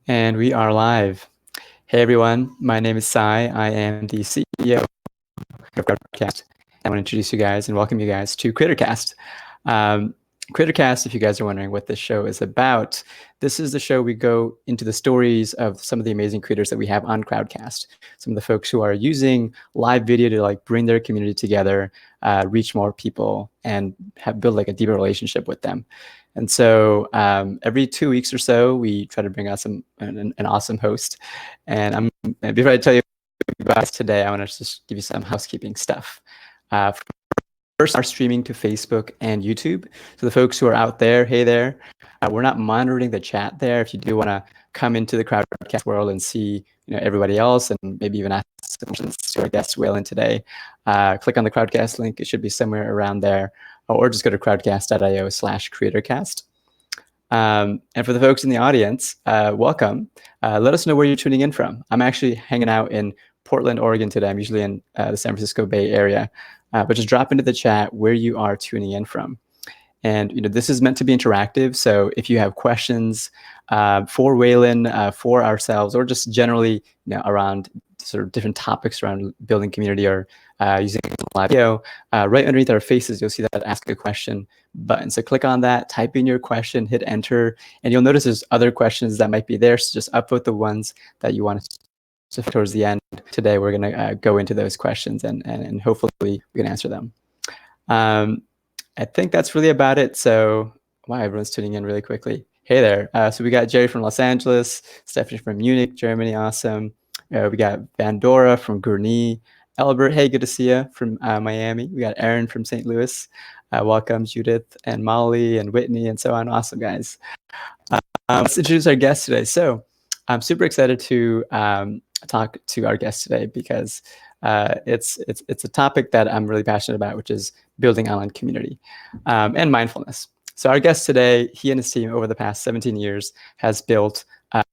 And we are live. Hey everyone, my name is Sai. I am the CEO of Crowdcast. I want to introduce you guys and welcome you guys to Creatorcast. Creatorcast, if you guys are wondering what this show is about, this is the show we go into the stories of some of the amazing creators that we have on Crowdcast. Some of the folks who are using live video to bring their community together, reach more people, and build a deeper relationship with them. And so every 2 weeks or so, we try to bring out an awesome host. And before I tell you about today, I want to just give you some housekeeping stuff. First, are streaming to Facebook and YouTube. So the folks who are out there, hey there, we're not monitoring the chat there. If you do want to come into the Crowdcast world and see everybody else and maybe even ask some questions to our guest Waylon today, click on the Crowdcast link. It should be somewhere around there, or just go to crowdcast.io/creatorcast. And for the folks in the audience, welcome. Let us know where you're tuning in from. I'm actually hanging out in Portland, Oregon today. I'm usually in the San Francisco Bay Area. But just drop into the chat where you are tuning in from. And this is meant to be interactive. So if you have questions for Waylon, for ourselves, or just generally around sort of different topics around building community or using live video, right underneath our faces, you'll see that Ask a Question button. So click on that, type in your question, hit enter, and you'll notice there's other questions that might be there. So just upvote the ones that you want to. So towards the end today, we're going to go into those questions and hopefully we can answer them. I think that's really about it. So wow, everyone's tuning in really quickly. Hey there. So we got Jerry from Los Angeles, Stephanie from Munich, Germany. Awesome. We got Vandora from Gurnee, Albert. Hey, good to see you from Miami. We got Aaron from St. Louis. Welcome, Judith and Molly and Whitney and so on. Awesome, guys. Let's introduce our guest today. So I'm super excited to talk to our guest today because it's a topic that I'm really passionate about, which is building online community and mindfulness. So our guest today, he and his team over the past 17 years has built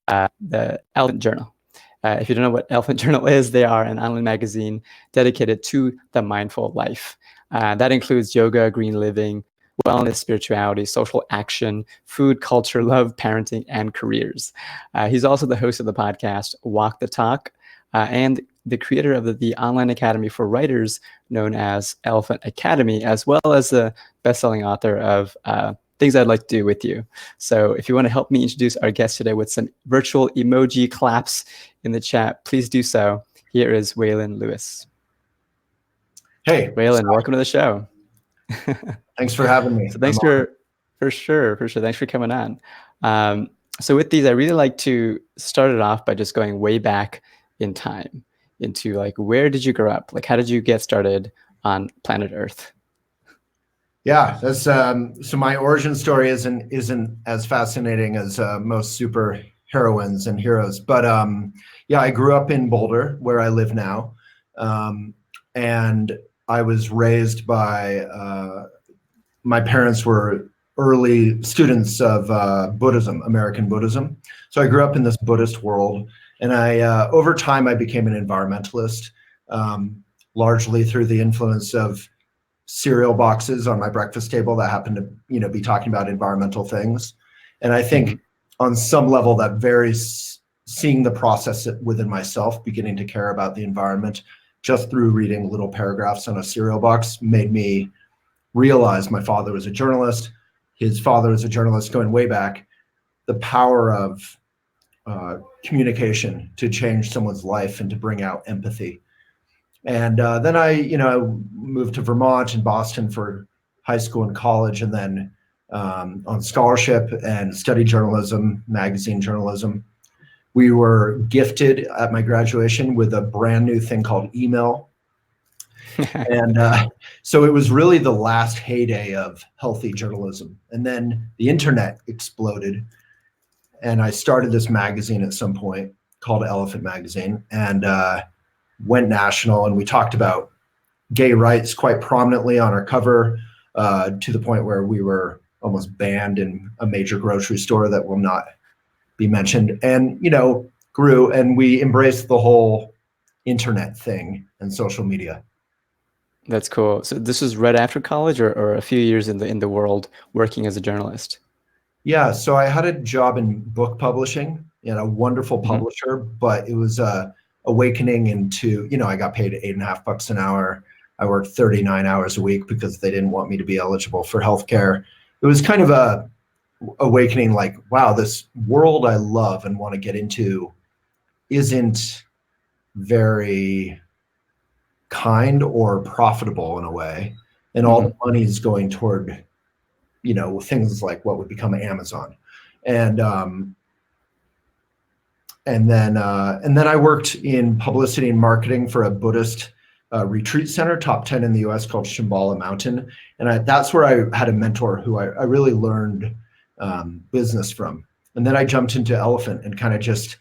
the Elephant Journal. If you don't know what Elephant Journal is, they are an online magazine dedicated to the mindful life. That includes yoga, green living, wellness, spirituality, social action, food, culture, love, parenting, and careers. He's also the host of the podcast Walk the Talk and the creator of the online academy for writers known as Elephant Academy, as well as the best-selling author of Things I'd Like to Do with You. So if you want to help me introduce our guest today with some virtual emoji claps in the chat, please do so. Here is Waylon Lewis. Hey, Waylon, welcome to the show. Thanks for having me. So thanks for sure. Thanks for coming on. So with these, I really like to start it off by just going way back in time into where did you grow up? How did you get started on planet Earth? Yeah, that's so my origin story isn't as fascinating as most super heroines and heroes, but yeah, I grew up in Boulder, where I live now, and I was raised by my parents were early students of Buddhism, American Buddhism. So I grew up in this Buddhist world, and over time I became an environmentalist, largely through the influence of cereal boxes on my breakfast table that happened to be talking about environmental things. And I think on some level that seeing the process within myself, beginning to care about the environment just through reading little paragraphs on a cereal box made me realize my father was a journalist, his father was a journalist going way back, the power of communication to change someone's life and to bring out empathy. And then I moved to Vermont and Boston for high school and college, and then on scholarship and studied journalism, magazine journalism. We were gifted at my graduation with a brand new thing called email. And so it was really the last heyday of healthy journalism. And then the internet exploded. And I started this magazine at some point called Elephant Magazine and went national. And we talked about gay rights quite prominently on our cover to the point where we were almost banned in a major grocery store that will not be mentioned, and grew, and we embraced the whole internet thing and social media. That's cool. So this was right after college, or a few years in the world working as a journalist? Yeah, so I had a job in book publishing and a wonderful publisher, but it was a awakening into, I got paid $8.50 an hour. I worked 39 hours a week because they didn't want me to be eligible for healthcare. It was kind of a awakening, like, wow, this world I love and want to get into isn't very kind or profitable in a way. And all the money is going toward, things like what would become Amazon. And then I worked in publicity and marketing for a Buddhist retreat center, top 10 in the US, called Shambhala Mountain. And that's where I had a mentor who I really learned business from. And then I jumped into Elephant and kind of just,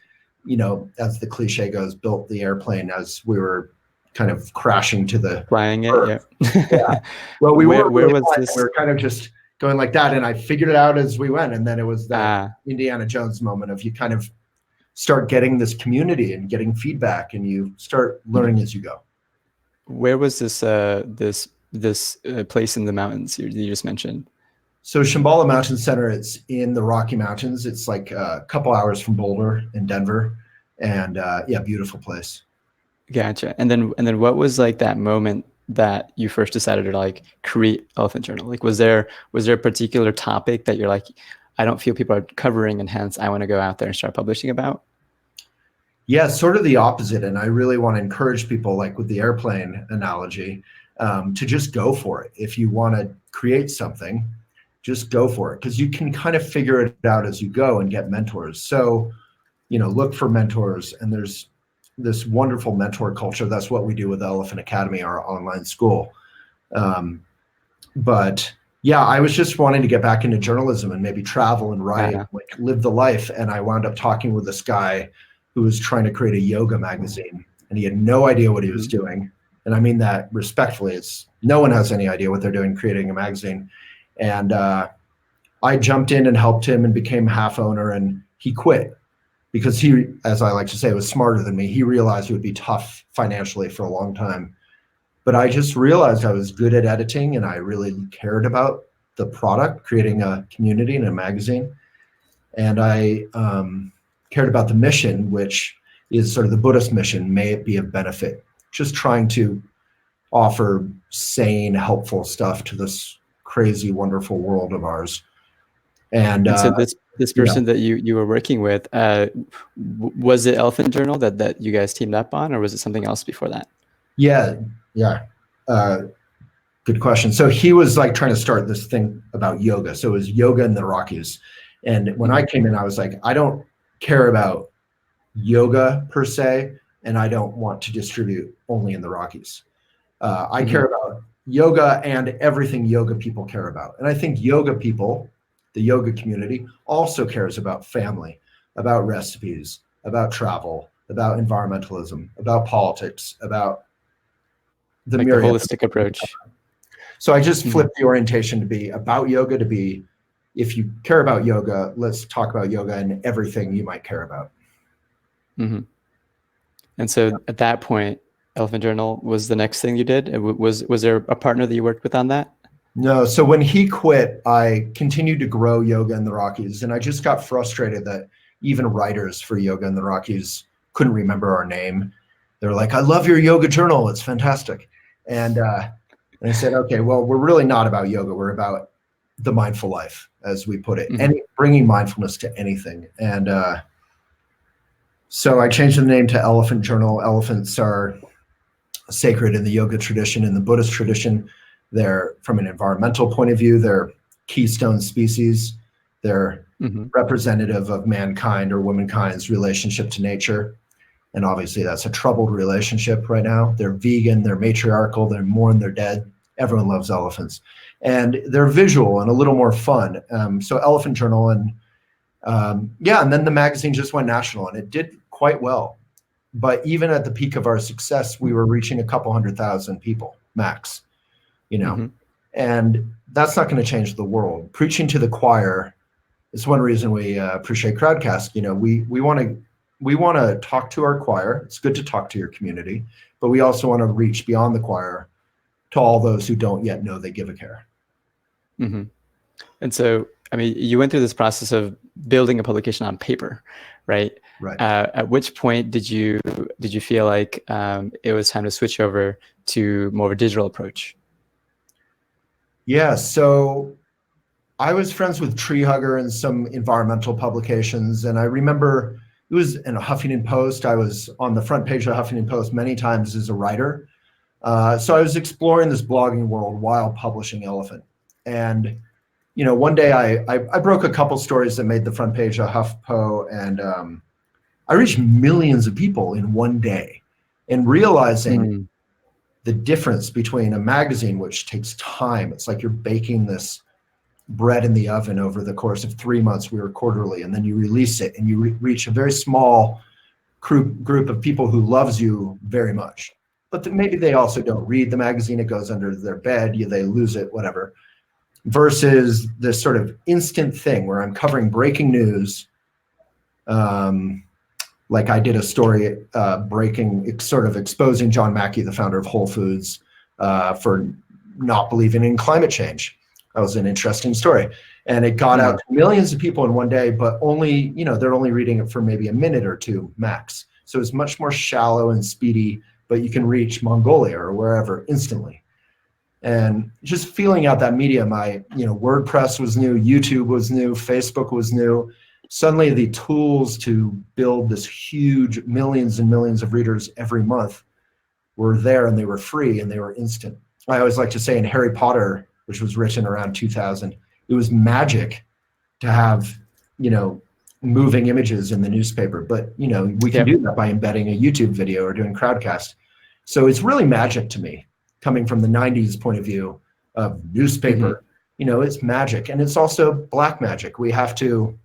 as the cliche goes, built the airplane as we were kind of crashing to the flying earth. it. Yeah. Well, we were where was this? We were kind of just going like that, and I figured it out as we went. And then it was that Indiana Jones moment of you kind of start getting this community and getting feedback, and you start learning as you go. Where was this this place in the mountains you just mentioned? So Shambhala Mountain Center, it's in the Rocky Mountains. It's like a couple hours from Boulder in Denver, and beautiful place. Gotcha. And then what was like that moment that you first decided to like create Elephant Journal? Like, was there a particular topic that you're like, I don't feel people are covering, and hence I want to go out there and start publishing about? Yeah, sort of the opposite. And I really want to encourage people, like with the airplane analogy, to just go for it. If you want to create something, just go for it, because you can kind of figure it out as you go and get mentors. So, look for mentors, and there's this wonderful mentor culture. That's what we do with Elephant Academy, our online school. But yeah, I was just wanting to get back into journalism and maybe travel and write, like live the life. And I wound up talking with this guy who was trying to create a yoga magazine, and he had no idea what he was doing. And I mean that respectfully. No one has any idea what they're doing creating a magazine. And I jumped in and helped him and became half owner, and he quit because he, as I like to say, was smarter than me. He realized it would be tough financially for a long time. But I just realized I was good at editing, and I really cared about the product, creating a community and a magazine. And I cared about the mission, which is sort of the Buddhist mission, may it be of benefit. Just trying to offer sane, helpful stuff to this crazy, wonderful world of ours. And so this person that you were working with, was it Elephant Journal that you guys teamed up on, or was it something else before that? Yeah. Good question. So he was like trying to start this thing about yoga. So it was yoga in the Rockies. And when I came in, I was like, I don't care about yoga per se, and I don't want to distribute only in the Rockies. I care about yoga and everything yoga people care about. And I think yoga people, the yoga community, also cares about family, about recipes, about travel, about environmentalism, about politics, about the like myriad. The holistic approach. So I just flipped the orientation to be about yoga, to be, if you care about yoga, let's talk about yoga and everything you might care about. And so at that point, Elephant Journal was the next thing you did. Was there a partner that you worked with on that? No. So when he quit, I continued to grow yoga in the Rockies, and I just got frustrated that even writers for yoga in the Rockies couldn't remember our name. They were like, I love your yoga journal. It's fantastic. And I said, okay, well, we're really not about yoga. We're about the mindful life, as we put it, and bringing mindfulness to anything. And so I changed the name to Elephant Journal. Elephants are sacred in the yoga tradition, in the Buddhist tradition. They're, from an environmental point of view, they're keystone species. They're representative of mankind or womankind's relationship to nature. And obviously that's a troubled relationship right now. They're vegan, they're matriarchal, they're mourn, they're dead. Everyone loves elephants. And they're visual and a little more fun. So Elephant Journal, and and then the magazine just went national, and it did quite well. But even at the peak of our success, we were reaching a couple 100,000 people max, and that's not going to change the world. Preaching to the choir is one reason we appreciate Crowdcast. We want to talk to our choir. It's good to talk to your community, but we also want to reach beyond the choir to all those who don't yet know they give a care. And so, I mean, you went through this process of building a publication on paper, right? Right. At which point did you feel like it was time to switch over to more of a digital approach? Yeah. So I was friends with Tree Hugger and some environmental publications, and I remember it was in a Huffington Post. I was on the front page of Huffington Post many times as a writer. So I was exploring this blogging world while publishing Elephant. And, one day I broke a couple stories that made the front page of HuffPo, and I reached millions of people in one day. And realizing the difference between a magazine, which takes time, it's like you're baking this bread in the oven over the course of 3 months. We were quarterly, and then you release it, and you reach a very small group of people who loves you very much. But maybe they also don't read the magazine. It goes under their bed. They lose it, whatever. Versus this sort of instant thing where I'm covering breaking news. Like I did a story sort of exposing John Mackey, the founder of Whole Foods, for not believing in climate change. That was an interesting story. And it got out to millions of people in one day, but only, they're only reading it for maybe a minute or two max. So it's much more shallow and speedy, but you can reach Mongolia or wherever instantly. And just feeling out that medium, WordPress was new, YouTube was new, Facebook was new. Suddenly the tools to build this huge millions and millions of readers every month were there, and they were free and they were instant. I always like to say in Harry Potter, which was written around 2000, it was magic to have, moving images in the newspaper. But, we can do that by embedding a YouTube video or doing Crowdcast. So it's really magic to me, coming from the 90s point of view of newspaper. It's magic. And it's also black magic. We have to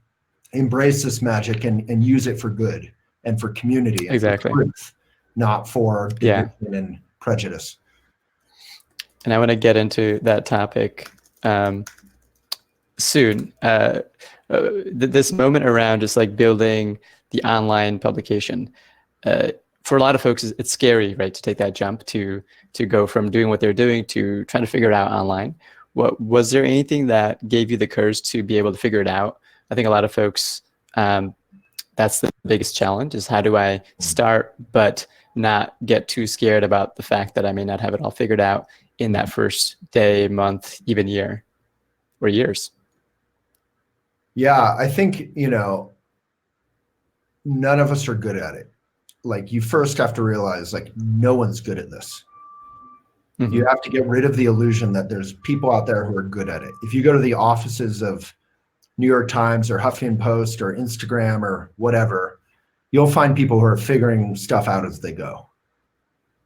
embrace this magic and use it for good and for community and for truth, not for division and prejudice. And I want to get into that topic soon. This moment around just like building the online publication. For a lot of folks, it's scary, right, to take that jump to go from doing what they're doing to trying to figure it out online. Was there anything that gave you the courage to be able to figure it out? I think a lot of folks, that's the biggest challenge, is how do I start but not get too scared about the fact that I may not have it all figured out in that first day, month, even year or years? Yeah, I think, none of us are good at it. Like, you first have to realize, like, no one's good at this. You have to get rid of the illusion that there's people out there who are good at it. If you go to the offices of New York Times or Huffington Post or Instagram or whatever, you'll find people who are figuring stuff out as they go.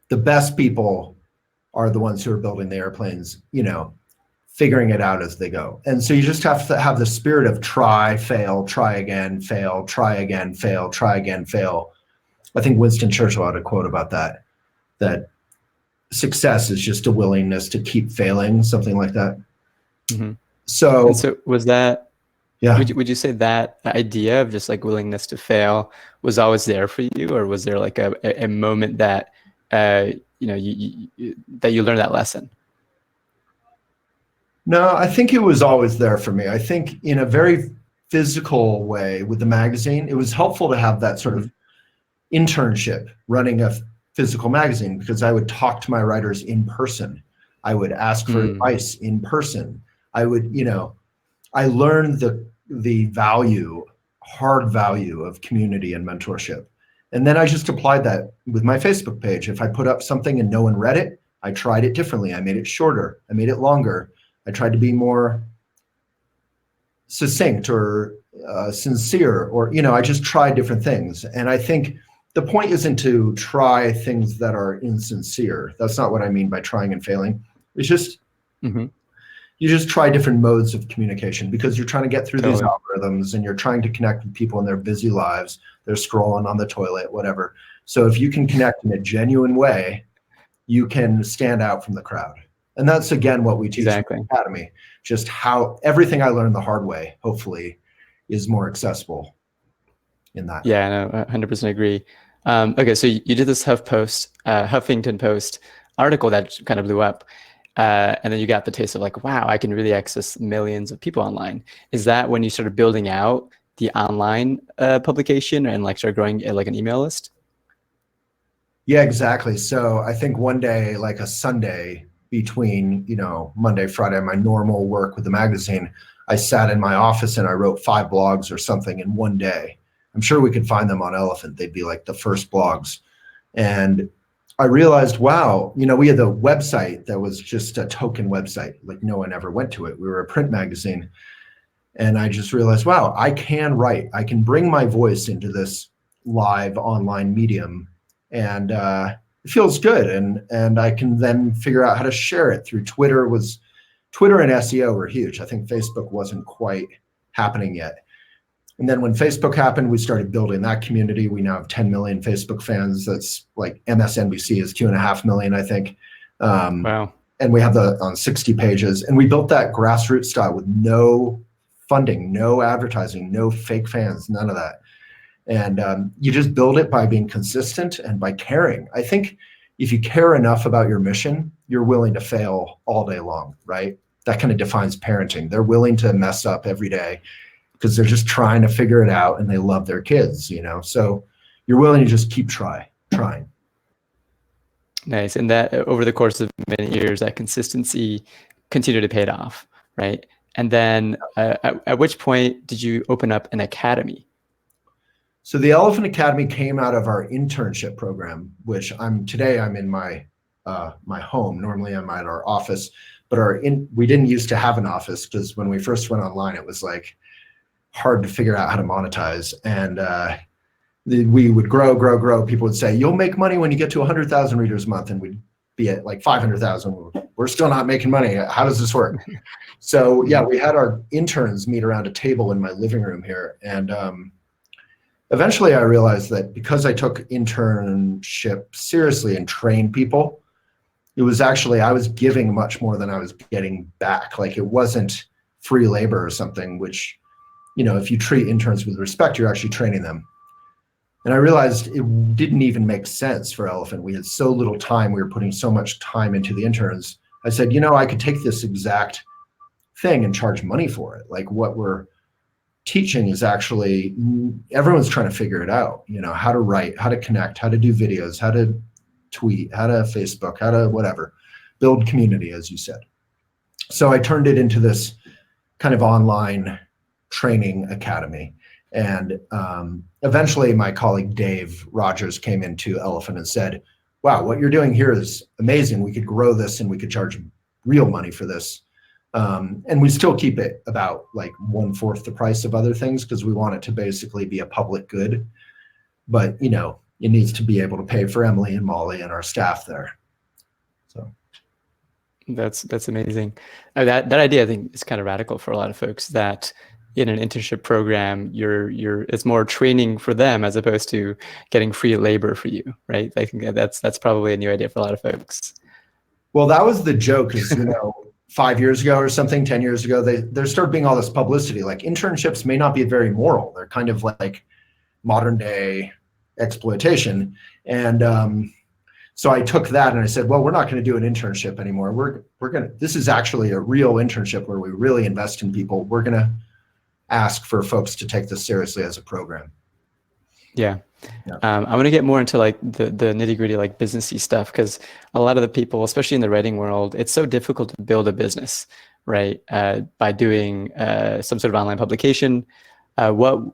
The best people are the ones who are building the airplanes, figuring it out as they go. And so you just have to have the spirit of try, fail, try again, fail, try again, fail, try again, fail. I think Winston Churchill had a quote about that success is just a willingness to keep failing, something like that. So was that, would you say that idea of just like willingness to fail was always there for you, or was there like a moment that that you learned that lesson? No, I think it was always there for me. I think in a very physical way with the magazine, it was helpful to have that sort of internship running a physical magazine, because I would talk to my writers in person. I would ask for advice in person. I would, I learned the hard value of community and mentorship. And then I just applied that with my Facebook page. If I put up something and no one read it, I tried it differently. I made it shorter. I made it longer. I tried to be more succinct or sincere, or, I just tried different things. And I think the point isn't to try things that are insincere. That's not what I mean by trying and failing. It's just, you just try different modes of communication, because you're trying to get through these algorithms, and you're trying to connect with people in their busy lives. They're scrolling on the toilet, whatever. So if you can connect in a genuine way, you can stand out from the crowd. And that's, again, what we teach in the Academy. Just how everything I learned the hard way, hopefully, is more accessible in that. Yeah, no, 100% agree. Okay, so you did this Huffington Post article that kind of blew up. And then you got the taste of like, wow, I can really access millions of people online. Is that when you started building out the online publication and like start growing like an email list? Yeah, exactly. So I think one day, like a Sunday between, Monday, Friday, my normal work with the magazine, I sat in my office and I wrote 5 blogs or something in one day. I'm sure we could find them on Elephant. They'd be like the first blogs. And I realized, wow, we had the website that was just a token website. Like no one ever went to it. We were a print magazine. And I just realized, wow, I can write. I can bring my voice into this live online medium, and it feels good. And I can then figure out how to share it through Twitter. Twitter and SEO were huge. I think Facebook wasn't quite happening yet. And then when Facebook happened, we started building that community. We now have 10 million Facebook fans. That's like MSNBC is 2.5 million, I think. Wow. And we have on 60 pages. And we built that grassroots style with no funding, no advertising, no fake fans, none of that. And you just build it by being consistent and by caring. I think if you care enough about your mission, you're willing to fail all day long, right? That kind of defines parenting. They're willing to mess up every day because they're just trying to figure it out and they love their kids, So you're willing to just keep trying. Nice. And that over the course of many years, that consistency continued to pay off, right? And then at which point did you open up an academy? So the Elephant Academy came out of our internship program, which today I'm in my my home. Normally I'm at our office, but we didn't used to have an office because when we first went online, it was like hard to figure out how to monetize. And we would grow. People would say, you'll make money when you get to 100,000 readers a month. And we'd be at like 500,000. We're still not making money. How does this work? So yeah, we had our interns meet around a table in my living room here. And eventually I realized that because I took internship seriously and trained people, it was actually, I was giving much more than I was getting back. Like it wasn't free labor or something, which, if you treat interns with respect, you're actually training them. And I realized it didn't even make sense for Elephant. We had so little time. We were putting so much time into the interns. I said, I could take this exact thing and charge money for it. Like what we're teaching is actually, everyone's trying to figure it out, how to write, how to connect, how to do videos, how to tweet, how to Facebook, how to whatever, build community, as you said. So I turned it into this kind of online training academy. And eventually my colleague Dave Rogers came into Elephant and said, wow, what you're doing here is amazing. We could grow this and we could charge real money for this. And we still keep it about like 1/4 the price of other things because we want it to basically be a public good. But, it needs to be able to pay for Emily and Molly and our staff there. So that's amazing. That idea, I think, is kind of radical for a lot of folks, that in an internship program, it's more training for them as opposed to getting free labor for you, right? I think that's probably a new idea for a lot of folks. Well, that was the joke is, 5 years ago or something, 10 years ago, there started being all this publicity. Like internships may not be very moral. They're kind of like modern day exploitation. And so I took that and I said, well, we're not going to do an internship anymore. This is actually a real internship where we really invest in people. We're going to ask for folks to take this seriously as a program. Yeah. I want to get more into like the nitty gritty, like businessy stuff, because a lot of the people, especially in the writing world, it's so difficult to build a business, right? By doing some sort of online publication. For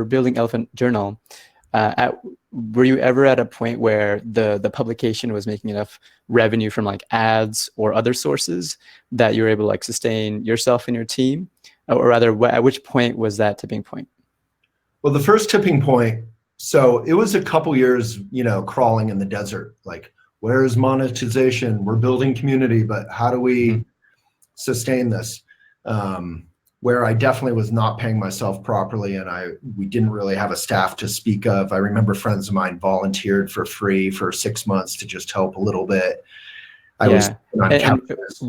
building Elephant Journal, were you ever at a point where the publication was making enough revenue from like ads or other sources that you were able to like sustain yourself and your team? Or rather, at which point was that tipping point? Well, the first tipping point, so it was a couple years, crawling in the desert. Like, where's monetization? We're building community, but how do we sustain this? Where I definitely was not paying myself properly, and we didn't really have a staff to speak of. I remember friends of mine volunteered for free for 6 months to just help a little bit. I was on campus.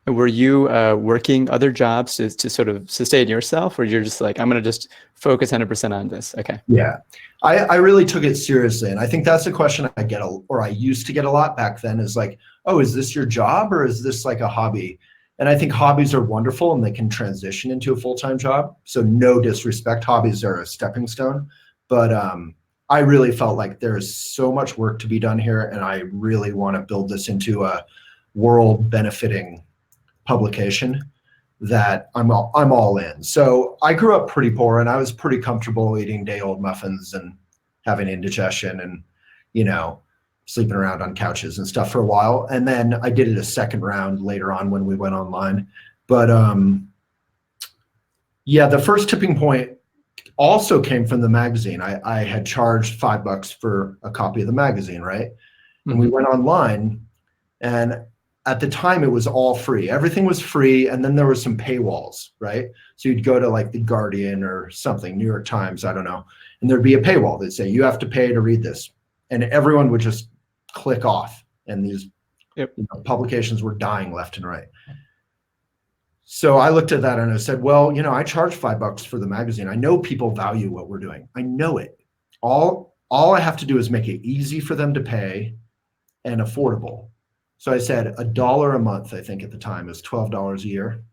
Were you working other jobs to sort of sustain yourself, or you're just like, I'm going to just focus 100% on this? Okay. Yeah, I really took it seriously. And I think that's a question I I used to get a lot back then is like, oh, is this your job or is this like a hobby? And I think hobbies are wonderful and they can transition into a full-time job. So no disrespect, hobbies are a stepping stone. But I really felt like there's so much work to be done here, and I really want to build this into a world benefiting publication that I'm all in. So I grew up pretty poor, and I was pretty comfortable eating day-old muffins and having indigestion and, sleeping around on couches and stuff for a while. And then I did it a second round later on when we went online. But the first tipping point also came from the magazine. I had charged $5 for a copy of the magazine, right? And we went online, and at the time it was all free. Everything was free, and then there were some paywalls, right? So you'd go to like The Guardian or something, New York Times, I don't know, and there'd be a paywall. They'd say, you have to pay to read this. And everyone would just click off, and these publications were dying left and right. So I looked at that and I said, well, I charge $5 for the magazine. I know people value what we're doing. I know it. All I have to do is make it easy for them to pay and affordable. So I said $1 a month, I think at the time, is $12 a year.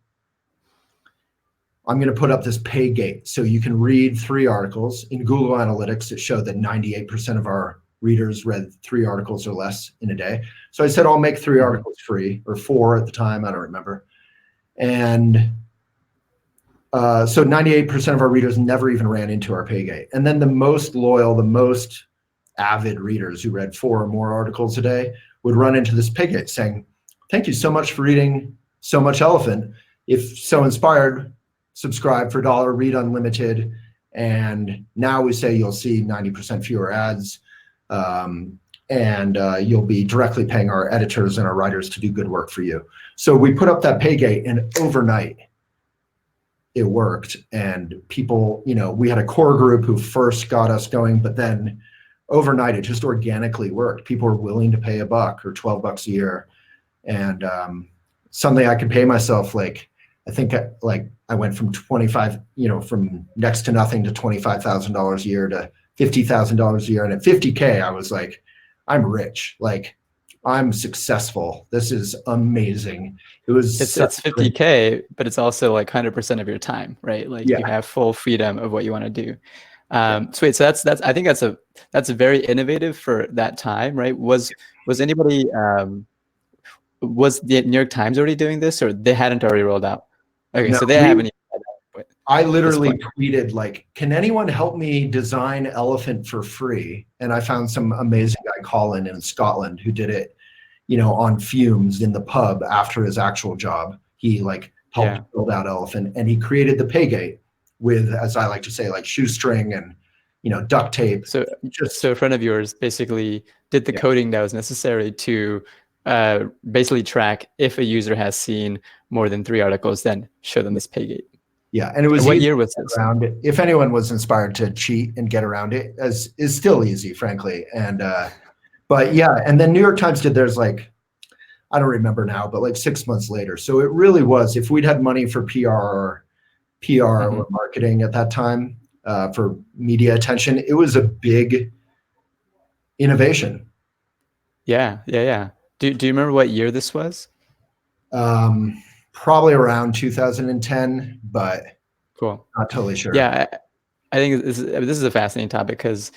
I'm going to put up this pay gate so you can read 3 articles. In Google Analytics, it showed that 98% of our readers read 3 articles or less in a day. So I said, I'll make 3 articles free, or 4 at the time, I don't remember. And so 98% of our readers never even ran into our pay gate. And then the most loyal, the most avid readers who read 4 or more articles a day would run into this pay gate saying, thank you so much for reading so much Elephant. If so inspired, subscribe for $1, read unlimited. And now we say you'll see 90% fewer ads. And you'll be directly paying our editors and our writers to do good work for you. So we put up that pay gate, and overnight it worked. And people, we had a core group who first got us going, but then overnight it just organically worked. People were willing to pay $1 or $12 a year. And something I could pay myself, like, I think I went from 25, from next to nothing to $25,000 a year to $50,000 a year. And at 50K, I was like, I'm rich. Like, I'm successful. This is amazing. It's 50K, but it's also like 100% of your time, right? Like you have full freedom of what you want to do. Sweet. So that's I think that's very innovative for that time, right? Was anybody was the New York Times already doing this, or they hadn't already rolled out? Okay, no, so they haven't. I literally tweeted, like, can anyone help me design Elephant for free? And I found some amazing guy, Colin, in Scotland, who did it, on fumes in the pub after his actual job. He helped build out Elephant, and he created the pay gate with, as I like to say, like shoestring and, duct tape. So a friend of yours basically did the coding that was necessary to basically track if a user has seen more than 3 articles, then show them this pay gate. Yeah, and it was what year was this? Around it. If anyone was inspired to cheat and get around it, as is still easy, frankly. And but yeah, and then New York Times did theirs, like, I don't remember now, but like 6 months later. So it really was, if we'd had money for PR or marketing at that time, for media attention, it was a big innovation. Yeah. Do you remember what year this was? Probably around 2010, but cool. Not totally sure. Yeah, I think this is a fascinating topic, because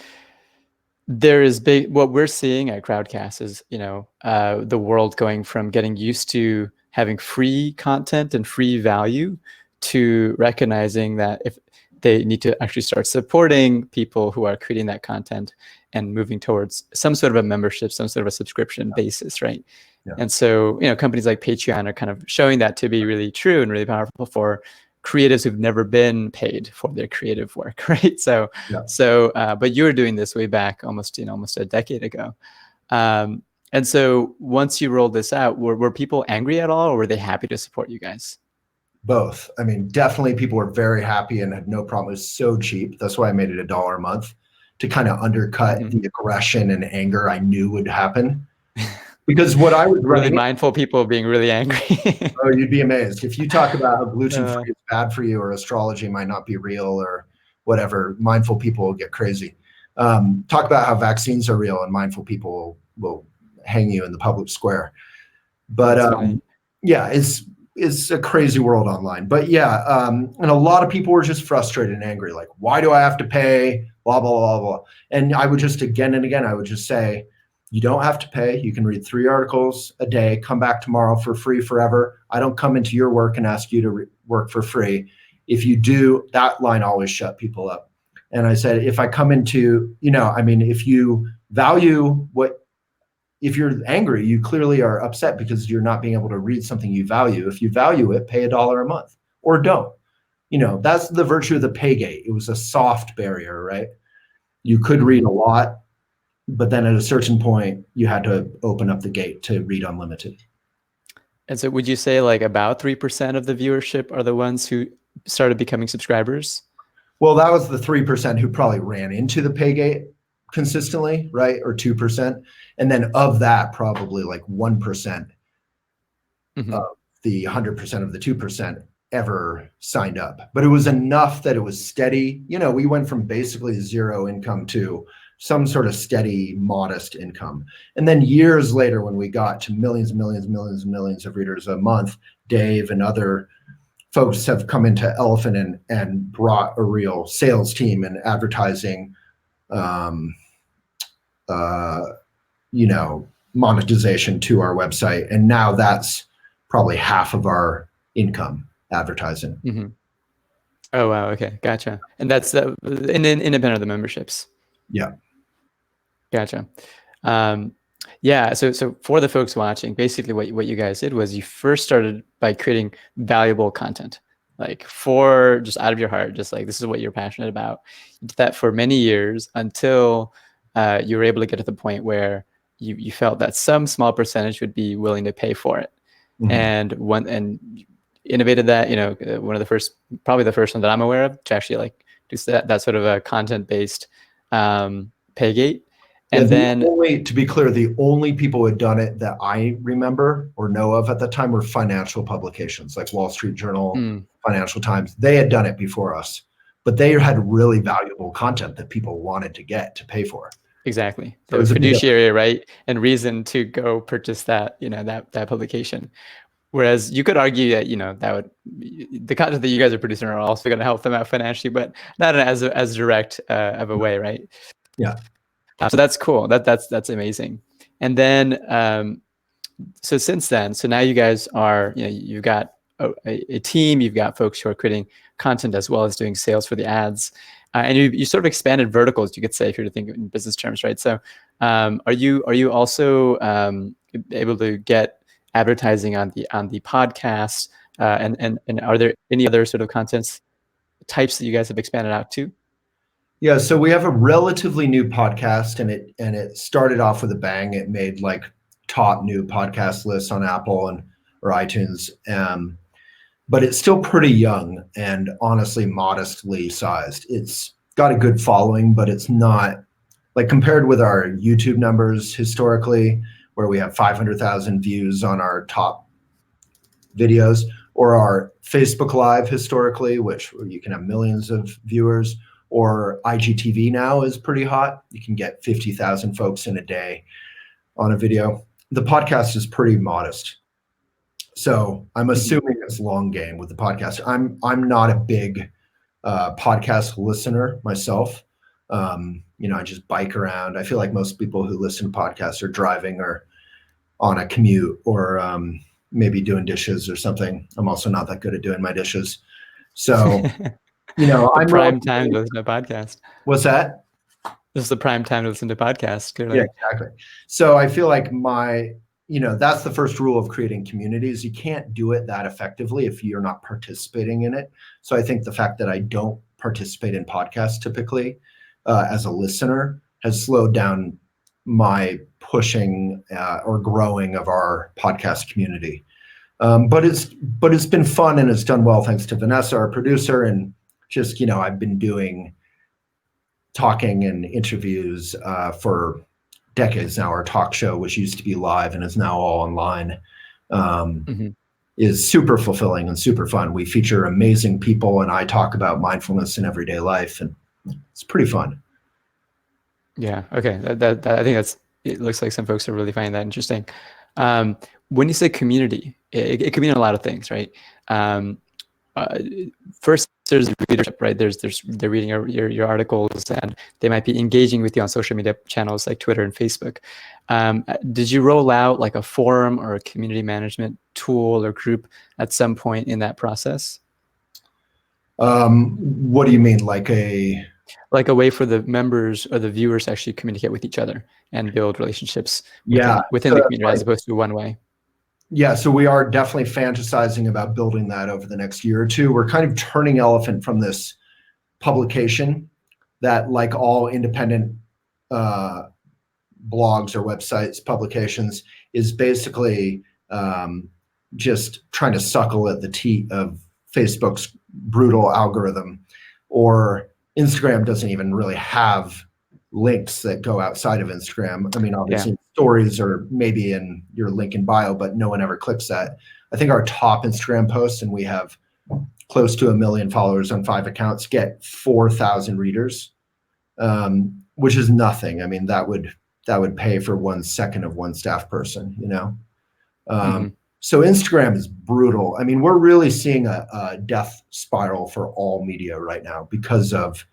there is what we're seeing at Crowdcast is, the world going from getting used to having free content and free value to recognizing that if they need to actually start supporting people who are creating that content and moving towards some sort of a membership, some sort of a subscription basis, right? Yeah. And so, companies like Patreon are kind of showing that to be really true and really powerful for creatives who've never been paid for their creative work, right? So, but you were doing this way back almost a decade ago. And so once you rolled this out, were people angry at all, or were they happy to support you guys? Both. I mean, definitely people were very happy and had no problem. It was so cheap. That's why I made it $1 a month, to kind of undercut the aggression and anger I knew would happen. Because what I was really mindful people being really angry. Oh, you'd be amazed. If you talk about how gluten-free is bad for you, or astrology might not be real, or whatever, mindful people will get crazy. Talk about how vaccines are real, and mindful people will hang you in the public square. But yeah, is a crazy world online. But yeah, and a lot of people were just frustrated and angry, like, why do I have to pay? Blah, blah, blah, blah. And I would just, again and again, I would just say, you don't have to pay. You can read 3 articles a day, come back tomorrow for free forever. I don't come into your work and ask you to work for free. If you do, that line always shut people up. And I said, if I come into, if you value if you're angry, you clearly are upset because you're not being able to read something you value. If you value it, pay $1 a month or don't. That's the virtue of the pay gate. It was a soft barrier, right? You could read a lot, but then at a certain point, you had to open up the gate to read unlimited. And so would you say like about 3% of the viewership are the ones who started becoming subscribers? Well, that was the 3% who probably ran into the pay gate consistently, right? Or 2%. And then of that, probably like 1% of the 100% of the 2% ever signed up. But it was enough that it was steady. We went from basically 0 income to some sort of steady, modest income. And then years later, when we got to millions and millions and millions and millions of readers a month, Dave and other folks have come into Elephant and brought a real sales team and advertising, monetization to our website. And now that's probably half of our income, advertising. Mm-hmm. Oh, wow. Okay. Gotcha. And that's independent of the memberships. Yeah. Gotcha. Yeah. So for the folks watching, basically what you guys did was you first started by creating valuable content, like for just out of your heart, just like this is what you're passionate about. You did that for many years until you were able to get to the point where you felt that some small percentage would be willing to pay for it. Mm-hmm. And innovated that, one of the first, probably the first one that I'm aware of to actually like do that sort of a content-based pay gate. And then to be clear, the only people who had done it that I remember or know of at the time were financial publications like Wall Street Journal, Financial Times. They had done it before us, but they had really valuable content that people wanted to get to pay for. Exactly. There was fiduciary right and reason to go purchase that, that publication. Whereas you could argue that, the content that you guys are producing are also going to help them out financially, but not as direct of a way, right? Yeah. So that's cool. That's amazing. And then, so since then, so now you guys are, you've got a team, you've got folks who are creating content as well as doing sales for the ads. And you sort of expanded verticals, you could say, if you're to think in business terms, right? So are you also able to get advertising on the podcast? And are there any other sort of content types that you guys have expanded out to? Yeah, so we have a relatively new podcast, and it started off with a bang. It made like top new podcast lists on Apple or iTunes. But it's still pretty young and honestly modestly sized. It's got a good following, but it's not like compared with our YouTube numbers historically, where we have 500,000 views on our top videos, or our Facebook Live historically, which you can have millions of viewers, or IGTV now is pretty hot. You can get 50,000 folks in a day on a video. The podcast is pretty modest. So I'm assuming it's long game with the podcast. I'm not a big podcast listener myself. I just bike around. I feel like most people who listen to podcasts are driving or on a commute or maybe doing dishes or something. I'm also not that good at doing my dishes. So, I'm prime time to listen to a podcast. What's that? This is the prime time to listen to podcasts. Clearly. Yeah, exactly. So I feel like that's the first rule of creating communities. You can't do it that effectively if you're not participating in it. So I think the fact that I don't participate in podcasts typically as a listener has slowed down my pushing or growing of our podcast community. But it's been fun and it's done well thanks to Vanessa, our producer, and just, I've been doing talking and interviews for decades now. Our talk show, which used to be live and is now all online, is super fulfilling and super fun. We feature amazing people and I talk about mindfulness in everyday life, and it's pretty fun. Yeah. Okay. That I think it looks like some folks are really finding that interesting. when you say community, it could mean a lot of things, right? First, there's readership, right? They're reading your articles, and they might be engaging with you on social media channels like Twitter and Facebook. Did you roll out like a forum or a community management tool or group at some point in that process? What do you mean, like a way for the members or the viewers to actually communicate with each other and build relationships within the community, as opposed to one way? Yeah, so we are definitely fantasizing about building that over the next year or two. We're kind of turning Elephant from this publication that, like all independent blogs or websites, publications, is basically just trying to suckle at the teat of Facebook's brutal algorithm. Or Instagram doesn't even really have links that go outside of Instagram. I mean, obviously stories are maybe in your link in bio, but no one ever clicks that. I think our top Instagram posts, and we have close to 1 million followers on 5 accounts, get 4,000 readers, which is nothing. I mean, that would pay for 1 second of one staff person, you know? So Instagram is brutal. I mean, we're really seeing a death spiral for all media right now because of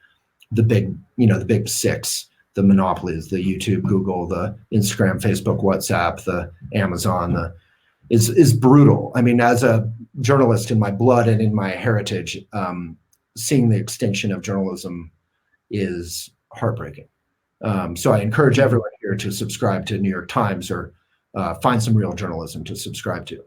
the big, the big six, the monopolies, the YouTube, Google, the Instagram, Facebook, WhatsApp, the Amazon, is brutal. I mean, as a journalist in my blood and in my heritage, seeing the extinction of journalism is heartbreaking. So I encourage everyone here to subscribe to New York Times or find some real journalism to subscribe to.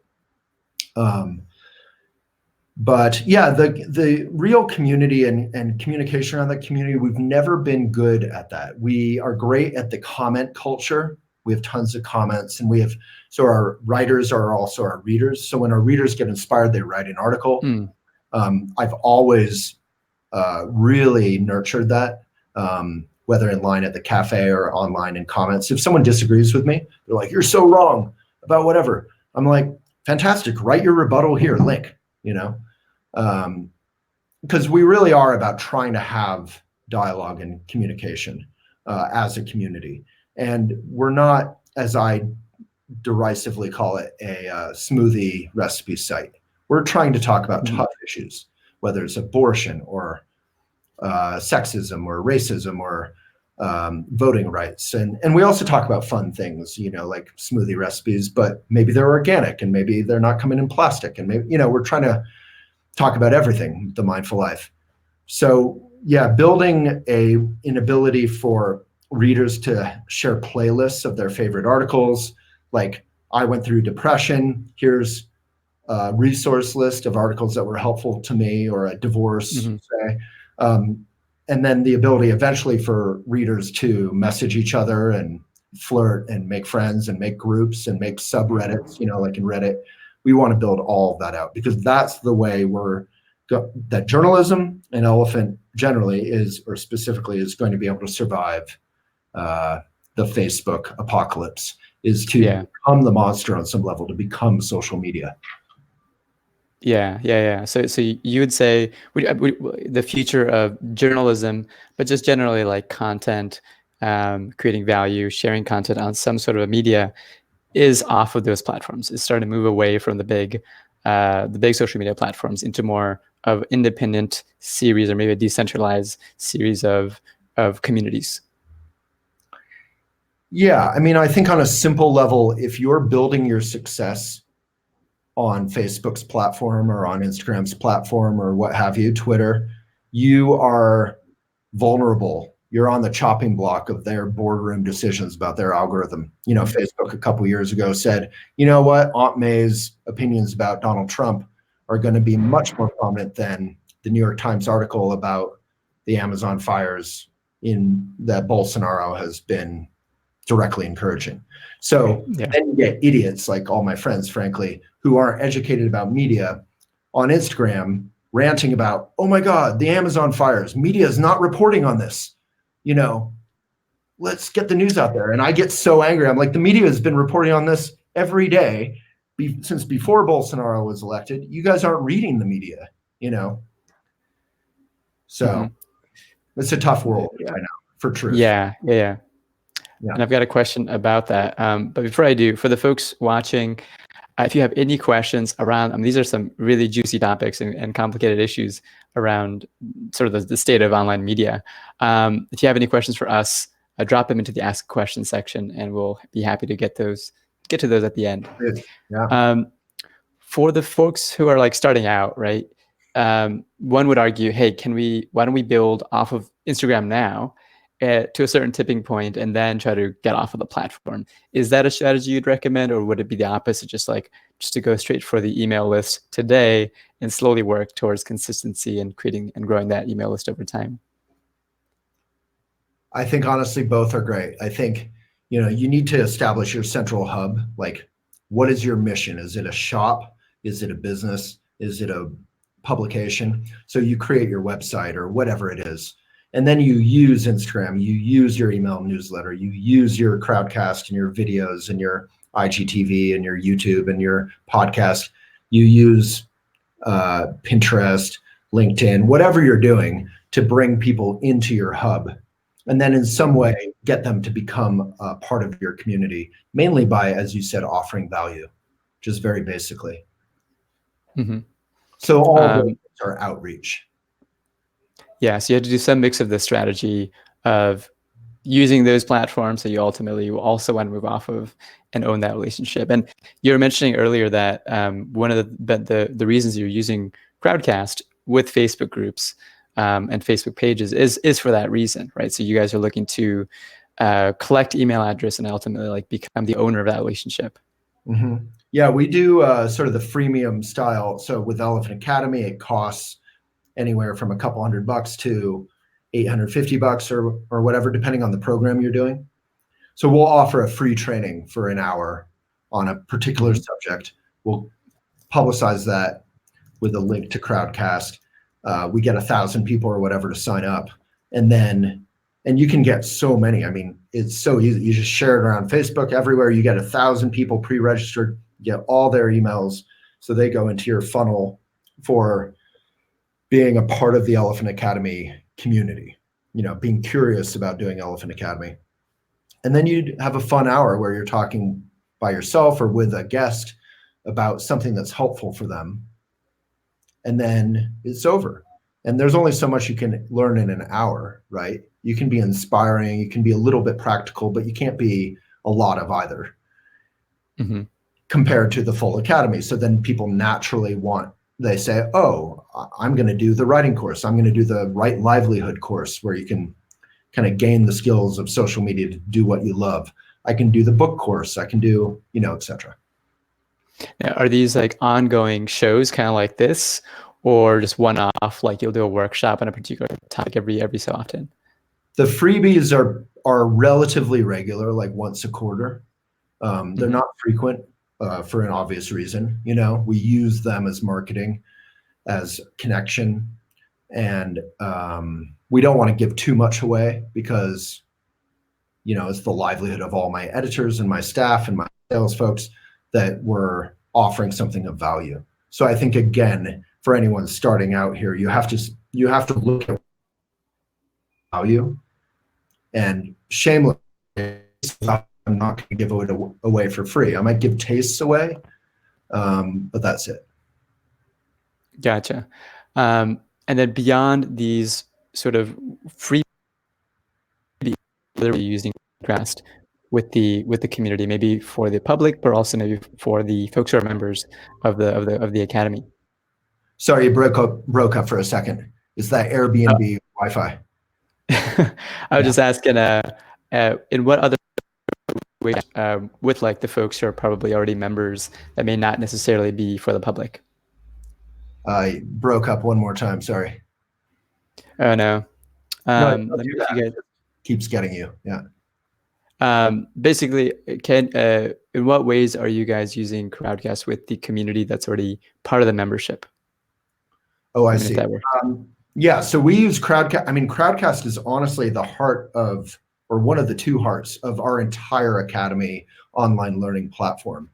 But yeah, the real community and communication around that community, we've never been good at that. We are great at the comment culture. We have tons of comments, and so our writers are also our readers. So when our readers get inspired, they write an article. I've always really nurtured that, whether in line at the cafe or online in comments. If someone disagrees with me, they're like, "You're so wrong about whatever." I'm like, "Fantastic, write your rebuttal here, link," because we really are about trying to have dialogue and communication as a community. And we're not, as I derisively call it, a smoothie recipe site. We're trying to talk about tough issues, whether it's abortion or sexism or racism or voting rights. And we also talk about fun things, like smoothie recipes, but maybe they're organic and maybe they're not coming in plastic. And maybe, we're trying to talk about everything, the mindful life. So yeah, building an ability for readers to share playlists of their favorite articles. Like, I went through depression, here's a resource list of articles that were helpful to me, or a divorce, say. And then the ability eventually for readers to message each other and flirt and make friends and make groups and make subreddits, like in Reddit. We want to build all of that out, because that's the way that journalism and Elephant generally specifically is going to be able to survive the Facebook apocalypse, is to become the monster on some level, to become social media. Yeah. So you would say the future of journalism, but just generally like content, creating value, sharing content on some sort of a media, is off of those platforms. It's starting to move away from the big social media platforms into more of independent series, or maybe a decentralized series of communities. Yeah, I mean, I think on a simple level, if you're building your success on Facebook's platform or on Instagram's platform or what have you, Twitter, you are vulnerable. You're on the chopping block of their boardroom decisions about their algorithm. Facebook a couple years ago said, you know what, Aunt May's opinions about Donald Trump are going to be much more prominent than the New York Times article about the Amazon fires that Bolsonaro has been directly encouraging. So then you get idiots like all my friends, frankly, who aren't educated about media on Instagram ranting about, oh my God, the Amazon fires, media is not reporting on this. Let's get the news out there. And I get so angry. I'm like, the media has been reporting on this every day since before Bolsonaro was elected. You guys aren't reading the media, So it's a tough world right now, for truth. Yeah. And I've got a question about that. But before I do, for the folks watching, If you have any questions around, these are some really juicy topics and complicated issues around sort of the state of online media. If you have any questions for us, drop them into the Ask Questions section, and we'll be happy to get to those at the end. Yeah. For the folks who are like starting out, right? One would argue, hey, why don't we build off of Instagram now to a certain tipping point and then try to get off of the platform? Is that a strategy you'd recommend, or would it be the opposite, just to go straight for the email list today and slowly work towards consistency and creating and growing that email list over time? I think honestly, both are great. I think, you need to establish your central hub. Like, what is your mission? Is it a shop? Is it a business? Is it a publication? So you create your website or whatever it is. And then you use Instagram, you use your email newsletter, you use your Crowdcast and your videos and your IGTV and your YouTube and your podcast. You use Pinterest, LinkedIn, whatever you're doing to bring people into your hub. And then in some way, get them to become a part of your community, mainly by, as you said, offering value, just very basically. Mm-hmm. So all of those are outreach. Yeah, so you had to do some mix of the strategy of using those platforms that you ultimately also want to move off of and own that relationship. And you were mentioning earlier that one of the reasons you're using Crowdcast with Facebook groups and Facebook pages is for that reason, right? So you guys are looking to collect email address and ultimately become the owner of that relationship. Mm-hmm. Yeah, we do sort of the freemium style. So with Elephant Academy, it costs anywhere from a couple $100 to $850 or whatever, depending on the program you're doing. So we'll offer a free training for an hour on a particular subject. We'll publicize that with a link to Crowdcast. We get 1,000 people or whatever to sign up. And you can get so many. I mean, it's so easy. You just share it around Facebook everywhere. You get 1,000 people pre-registered, get all their emails. So they go into your funnel for being a part of the Elephant Academy community, being curious about doing Elephant Academy. And then you'd have a fun hour where you're talking by yourself or with a guest about something that's helpful for them. And then it's over. And there's only so much you can learn in an hour, right? You can be inspiring, you can be a little bit practical, but you can't be a lot of either compared to the full academy. So then people naturally they say, oh, I'm going to do the writing course. I'm going to do the Right Livelihood course where you can kind of gain the skills of social media to do what you love. I can do the book course. I can do, et cetera. Now, are these ongoing shows kind of like this, or just one-off, like you'll do a workshop on a particular topic every so often? The freebies are relatively regular, like once a quarter. They're not frequent for an obvious reason. We use them as marketing, as connection, and we don't want to give too much away because, it's the livelihood of all my editors and my staff and my sales folks that we're offering something of value. So I think, again, for anyone starting out here, you have to look at value, and shameless, I'm not going to give it away for free. I might give tastes away, but that's it. Gotcha. And then beyond these sort of free, they're using Crowdcast with the community, maybe for the public, but also maybe for the folks who are members of the academy. Sorry, you broke up for a second. Is that Airbnb Wi-Fi? I was just asking, in what other way, with the folks who are probably already members that may not necessarily be for the public? I broke up one more time. Sorry. Oh no. Let me get keeps getting you. Yeah. Basically, in what ways are you guys using Crowdcast with the community that's already part of the membership? Oh, I see. Yeah, so we use Crowdcast. I mean, Crowdcast is honestly the heart of, or one of the two hearts of our entire Academy online learning platform.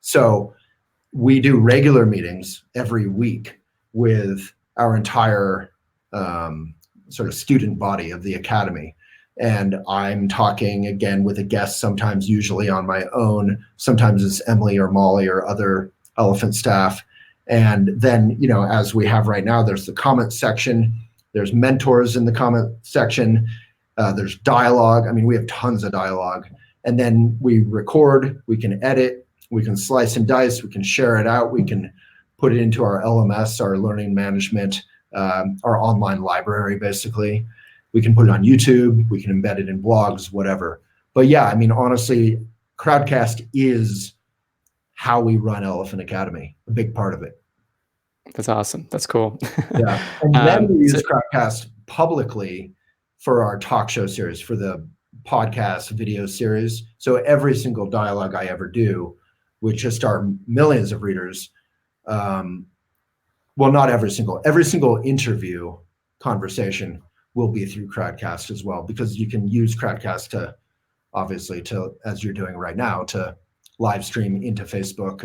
So we do regular meetings every week with our entire sort of student body of the Academy. and I'm talking again with a guest, sometimes usually on my own, sometimes it's Emily or Molly or other Elephant staff. And then, as we have right now, there's the comment section, there's mentors in the comment section, there's dialogue. I mean, we have tons of dialogue. And then we record, we can edit, we can slice and dice, we can share it out, we can put it into our LMS, our learning management, our online library, basically. We can put it on YouTube, we can embed it in blogs, whatever. But yeah, I mean, honestly, Crowdcast is how we run Elephant Academy, a big part of it. That's awesome. That's cool. Yeah. And then we use Crowdcast publicly for our talk show series, for the podcast video series. So every single dialogue I ever do, which just are millions of readers, well, not every single interview conversation will be through Crowdcast as well, because you can use Crowdcast to, obviously, as you're doing right now, to live stream into Facebook,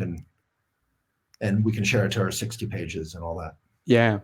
and we can share it to our 60 pages and all that. Yeah,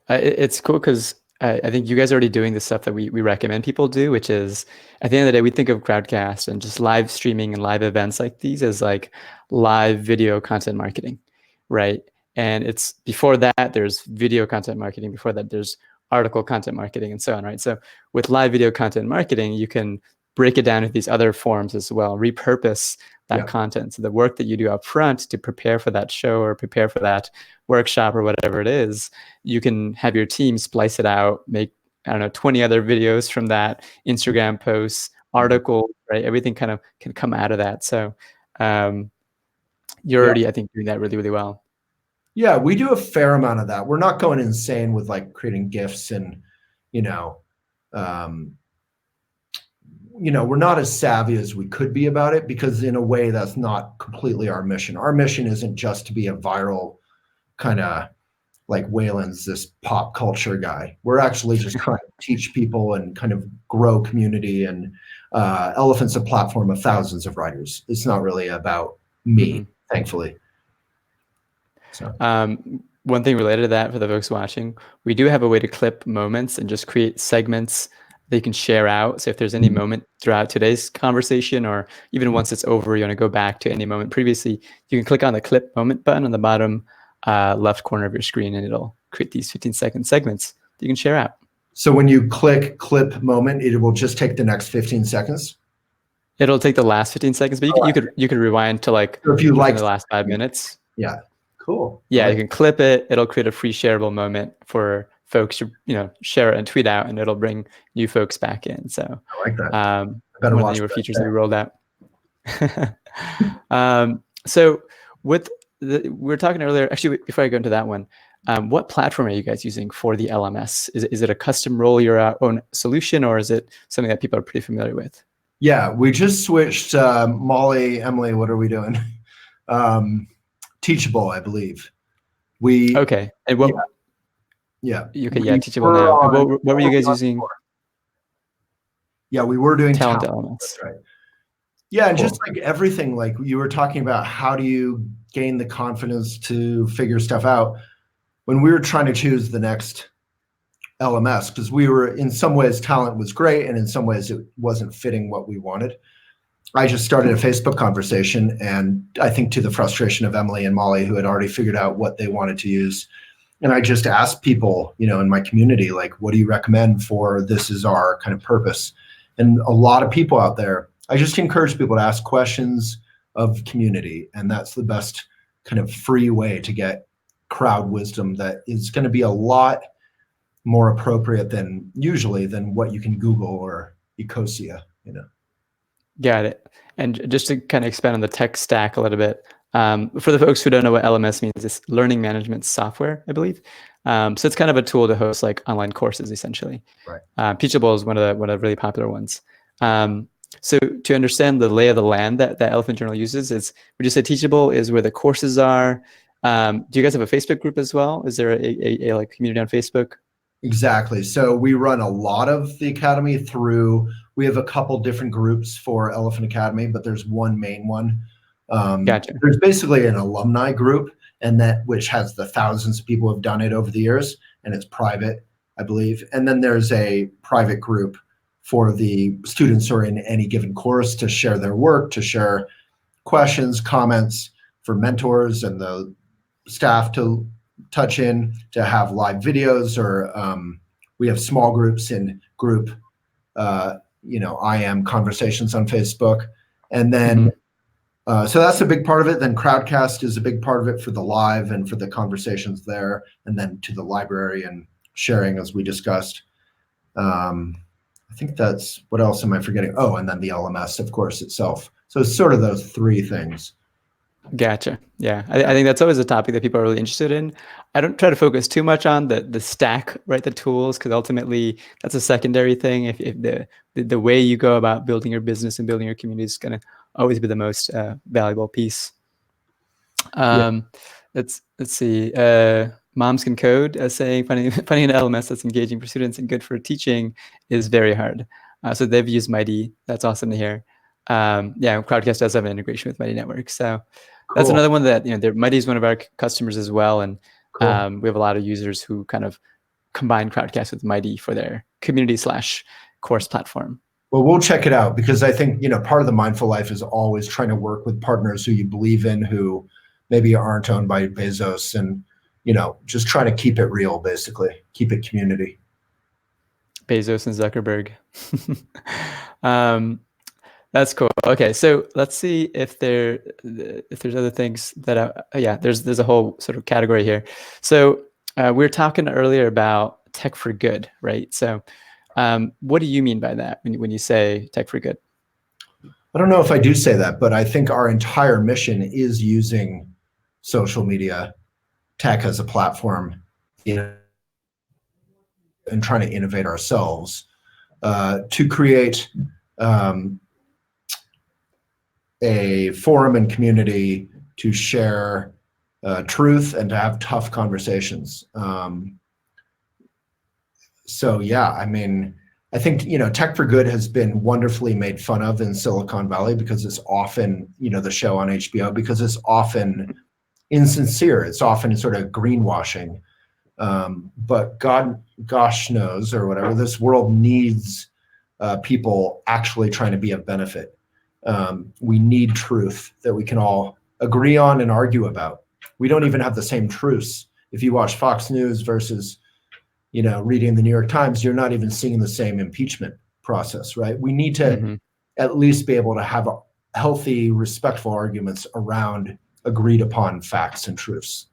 it's cool because I think you guys are already doing the stuff that we recommend people do, which is, at the end of the day, we think of Crowdcast and just live streaming and live events like these as like live video content marketing, right? And it's, before that, there's video content marketing. Before that, there's article content marketing and so on, right? So with live video content marketing, you can break it down into these other forms as well, repurpose that content. So the work that you do up front to prepare for that show or prepare for that workshop or whatever it is, you can have your team splice it out, make, 20 other videos from that, Instagram posts, articles, right? Everything kind of can come out of that. So you're already, I think, doing that really, really well. Yeah, we do a fair amount of that. We're not going insane with like creating GIFs and, we're not as savvy as we could be about it, because in a way that's not completely our mission. Our mission isn't just to be a viral kind of, like Waylon's this pop culture guy. We're actually just trying to teach people and kind of grow community, and Elephant's a platform of thousands of writers. It's not really about me, thankfully. So. One thing related to that, for the folks watching, we do have a way to clip moments and just create segments that you can share out. So if there's any moment throughout today's conversation, or even once it's over, you want to go back to any moment previously, you can click on the clip moment button on the bottom left corner of your screen, and it'll create these 15-second segments that you can share out. So when you click clip moment, it will just take the next 15 seconds? It'll take the last 15 seconds, but you could rewind to like, so if you like the last 5 minutes. Yeah. Cool. Yeah, you can clip it. It'll create a free shareable moment for folks to share it and tweet out, and it'll bring new folks back in. So I like that. One of the newer features that we rolled out. So with we were talking earlier, actually, before I go into that one, what platform are you guys using for the LMS? Is it a custom roll your own solution, or is it something that people are pretty familiar with? Yeah, we just switched. Molly, Emily, what are we doing? Teachable, I believe. Okay. And what? Yeah. Okay. Yeah. Teachable now. What were you guys using? Yeah, we were doing Talent LMS. That's right. Yeah, and just like everything, like you were talking about, how do you gain the confidence to figure stuff out? When we were trying to choose the next LMS, because we were, in some ways, Talent was great, and in some ways it wasn't fitting what we wanted. I just started a Facebook conversation, and I think to the frustration of Emily and Molly, who had already figured out what they wanted to use. And I just asked people, in my community, like, what do you recommend for this is our kind of purpose? And a lot of people out there, I just encourage people to ask questions of community. And that's the best kind of free way to get crowd wisdom that is going to be a lot more appropriate than what you can Google or Ecosia, Got it. And just to kind of expand on the tech stack a little bit, for the folks who don't know what LMS means, it's learning management software, I believe. So it's kind of a tool to host like online courses, essentially. Right. Teachable is one of the really popular ones. So to understand the lay of the land that Elephant Journal uses, would you say Teachable is where the courses are? Do you guys have a Facebook group as well? Is there a like community on Facebook? Exactly. So we run a lot of the Academy through, we have a couple different groups for Elephant Academy, but there's one main one. Gotcha. There's basically an alumni group, and which has the thousands of people who have done it over the years, and it's private, I believe. And then there's a private group for the students who are in any given course to share their work, to share questions, comments, for mentors and the staff to touch in, to have live videos, or we have small groups in group, IM conversations on Facebook. And then, so that's a big part of it. Then Crowdcast is a big part of it for the live and for the conversations there, and then to the library and sharing, as we discussed. I think that's, what else am I forgetting? Oh, and then the LMS, of course, itself. So it's sort of those three things. Gotcha. Yeah, I think that's always a topic that people are really interested in. I don't try to focus too much on the stack, right? The tools, because ultimately that's a secondary thing. If the way you go about building your business and building your community is going to always be the most valuable piece. Let's see. Moms Can Code saying finding an LMS that's engaging for students and good for teaching is very hard. So they've used Mighty. That's awesome to hear. Crowdcast does have an integration with Mighty Network. So that's another one that, Mighty is one of our customers as well. And we have a lot of users who kind of combine Crowdcast with Mighty for their community/course platform. Well, we'll check it out, because I think, part of the mindful life is always trying to work with partners who you believe in, who maybe aren't owned by Bezos, and, just trying to keep it real, basically, keep it community. Bezos and Zuckerberg. That's cool. Okay, so let's see if there's other things that there's a whole sort of category here. So we were talking earlier about tech for good, right? So what do you mean by that when you say tech for good? I don't know if I do say that, but I think our entire mission is using social media tech as a platform, and trying to innovate ourselves to create a forum and community to share truth and to have tough conversations. I think, Tech for Good has been wonderfully made fun of in Silicon Valley, because it's often, the show on HBO, because it's often insincere. It's often sort of greenwashing. But gosh knows, or whatever, this world needs people actually trying to be of benefit. We need truth that we can all agree on and argue about. We don't even have the same truths. If you watch Fox News versus, reading the New York Times, you're not even seeing the same impeachment process, right? We need to at least be able to have healthy, respectful arguments around agreed upon facts and truths.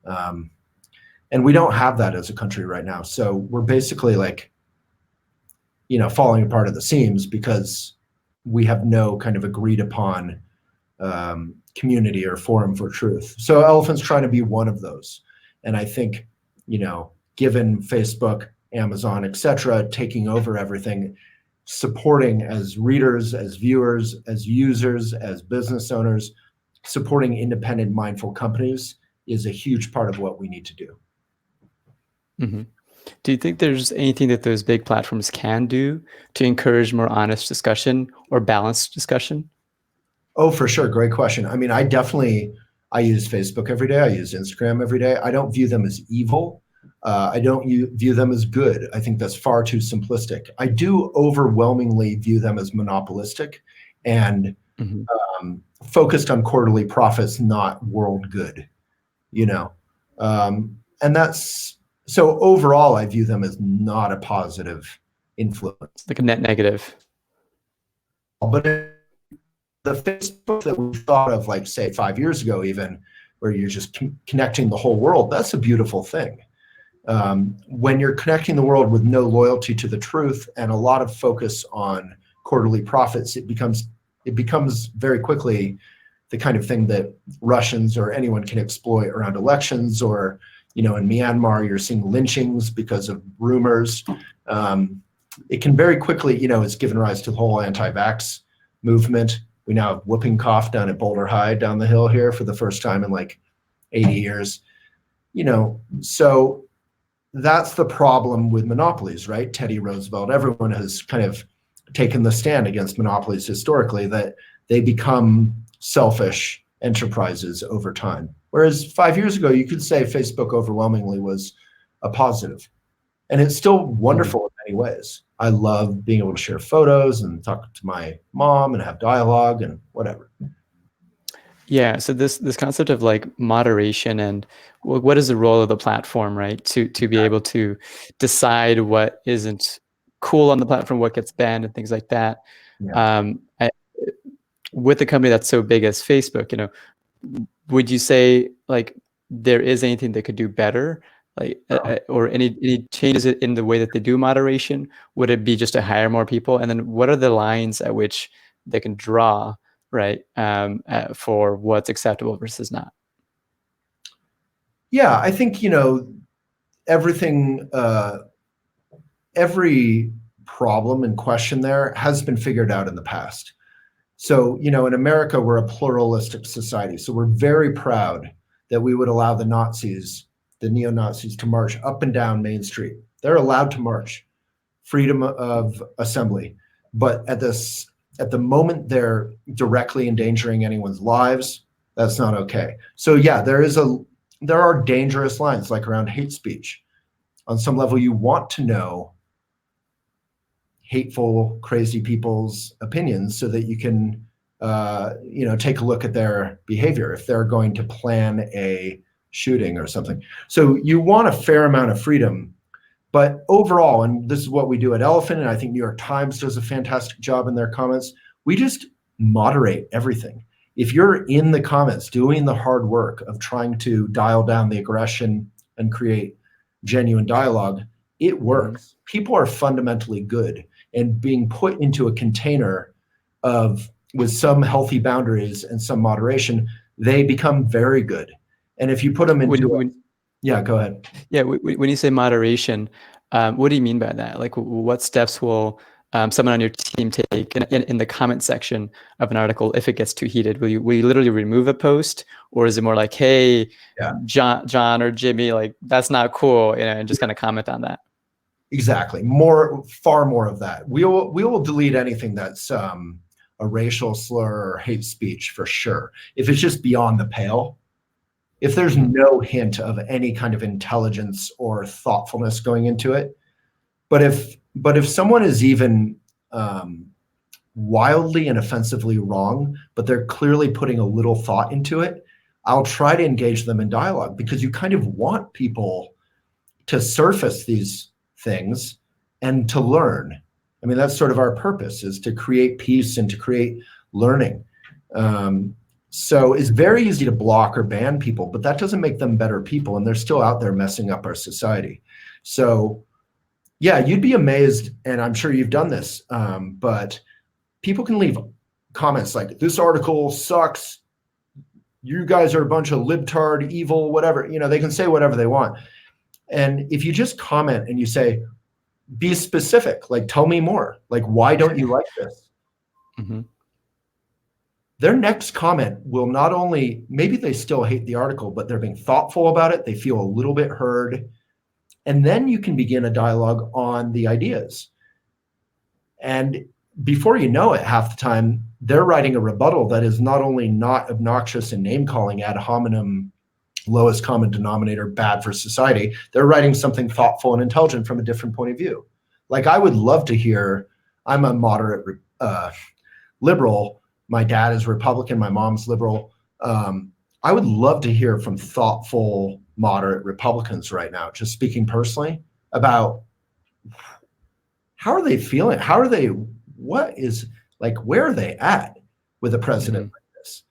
And we don't have that as a country right now. So we're basically falling apart at the seams, because we have no kind of agreed upon community or forum for truth. So Elephant's trying to be one of those. And I think, given Facebook, Amazon, et cetera, taking over everything, supporting as readers, as viewers, as users, as business owners, supporting independent, mindful companies is a huge part of what we need to do. Mm-hmm. Do you think there's anything that those big platforms can do to encourage more honest discussion or balanced discussion? Oh, for sure. Great question. I use Facebook every day. I use Instagram every day. I don't view them as evil. I don't view them as good. I think that's far too simplistic. I do overwhelmingly view them as monopolistic and focused on quarterly profits, not world good, and that's, so overall, I view them as not a positive influence. Like a net negative. But the Facebook that we thought of, say 5 years ago, even, where you're just connecting the whole world, that's a beautiful thing. When you're connecting the world with no loyalty to the truth and a lot of focus on quarterly profits, it becomes very quickly the kind of thing that Russians or anyone can exploit around elections, or in Myanmar, you're seeing lynchings because of rumors. It can very quickly, it's given rise to the whole anti-vax movement. We now have whooping cough down at Boulder High down the hill here for the first time in 80 years. So that's the problem with monopolies, right? Teddy Roosevelt, everyone has kind of taken the stand against monopolies historically, that they become selfish enterprises over time. Whereas 5 years ago, you could say Facebook overwhelmingly was a positive. And it's still wonderful in many ways. I love being able to share photos and talk to my mom and have dialogue and whatever. Yeah, so this concept of like moderation and what is the role of the platform, right? To be able to decide what isn't cool on the platform, what gets banned, and things like that. Yeah. With a company that's so big as Facebook, would you say like there is anything they could do better, like or any changes in the way that they do moderation? Would it be just to hire more people? And then what are the lines at which they can draw, right, for what's acceptable versus not? Yeah, I think, everything, every problem and question there has been figured out in the past. So, in America, we're a pluralistic society. So we're very proud that we would allow the Nazis, the neo-Nazis, to march up and down Main Street. They're allowed to march, freedom of assembly. But at the moment they're directly endangering anyone's lives, that's not okay. So yeah, there are dangerous lines, like around hate speech. On some level, you want to know hateful, crazy people's opinions so that you can, take a look at their behavior if they're going to plan a shooting or something. So you want a fair amount of freedom, but overall, and this is what we do at Elephant, and I think New York Times does a fantastic job in their comments, we just moderate everything. If you're in the comments doing the hard work of trying to dial down the aggression and create genuine dialogue, it works. People are fundamentally good, and being put into a container with some healthy boundaries and some moderation, they become very good. And if you put them into yeah, go ahead. Yeah, when you say moderation, what do you mean by that? Like, what steps will someone on your team take in the comment section of an article if it gets too heated? Will you literally remove a post, or is it more like, hey, yeah, John or Jimmy, like that's not cool, and just kind of comment on that? Exactly. Far more of that. We will delete anything that's a racial slur or hate speech for sure. If it's just beyond the pale, if there's no hint of any kind of intelligence or thoughtfulness going into it, but if someone is even wildly and offensively wrong, but they're clearly putting a little thought into it, I'll try to engage them in dialogue, because you kind of want people to surface these things and to learn. I mean, that's sort of our purpose, is to create peace and to create learning. So it's very easy to block or ban people, but that doesn't make them better people, and they're still out there messing up our society. So yeah, you'd be amazed, and I'm sure you've done this, but people can leave comments like, this article sucks, you guys are a bunch of libtard, evil, whatever. They can say whatever they want. And if you just comment and you say, be specific, like, tell me more, like, why don't you like this? Their next comment will not only, maybe they still hate the article, but they're being thoughtful about it. They feel a little bit heard. And then you can begin a dialogue on the ideas. And before you know it, half the time, they're writing a rebuttal that is not only not obnoxious and name-calling ad hominem, lowest common denominator, bad for society, they're writing something thoughtful and intelligent from a different point of view. Like, I would love to hear, I'm a moderate liberal, my dad is Republican, my mom's liberal. I would love to hear from thoughtful, moderate Republicans right now, just speaking personally, about how are they feeling? Where are they at with a president like this?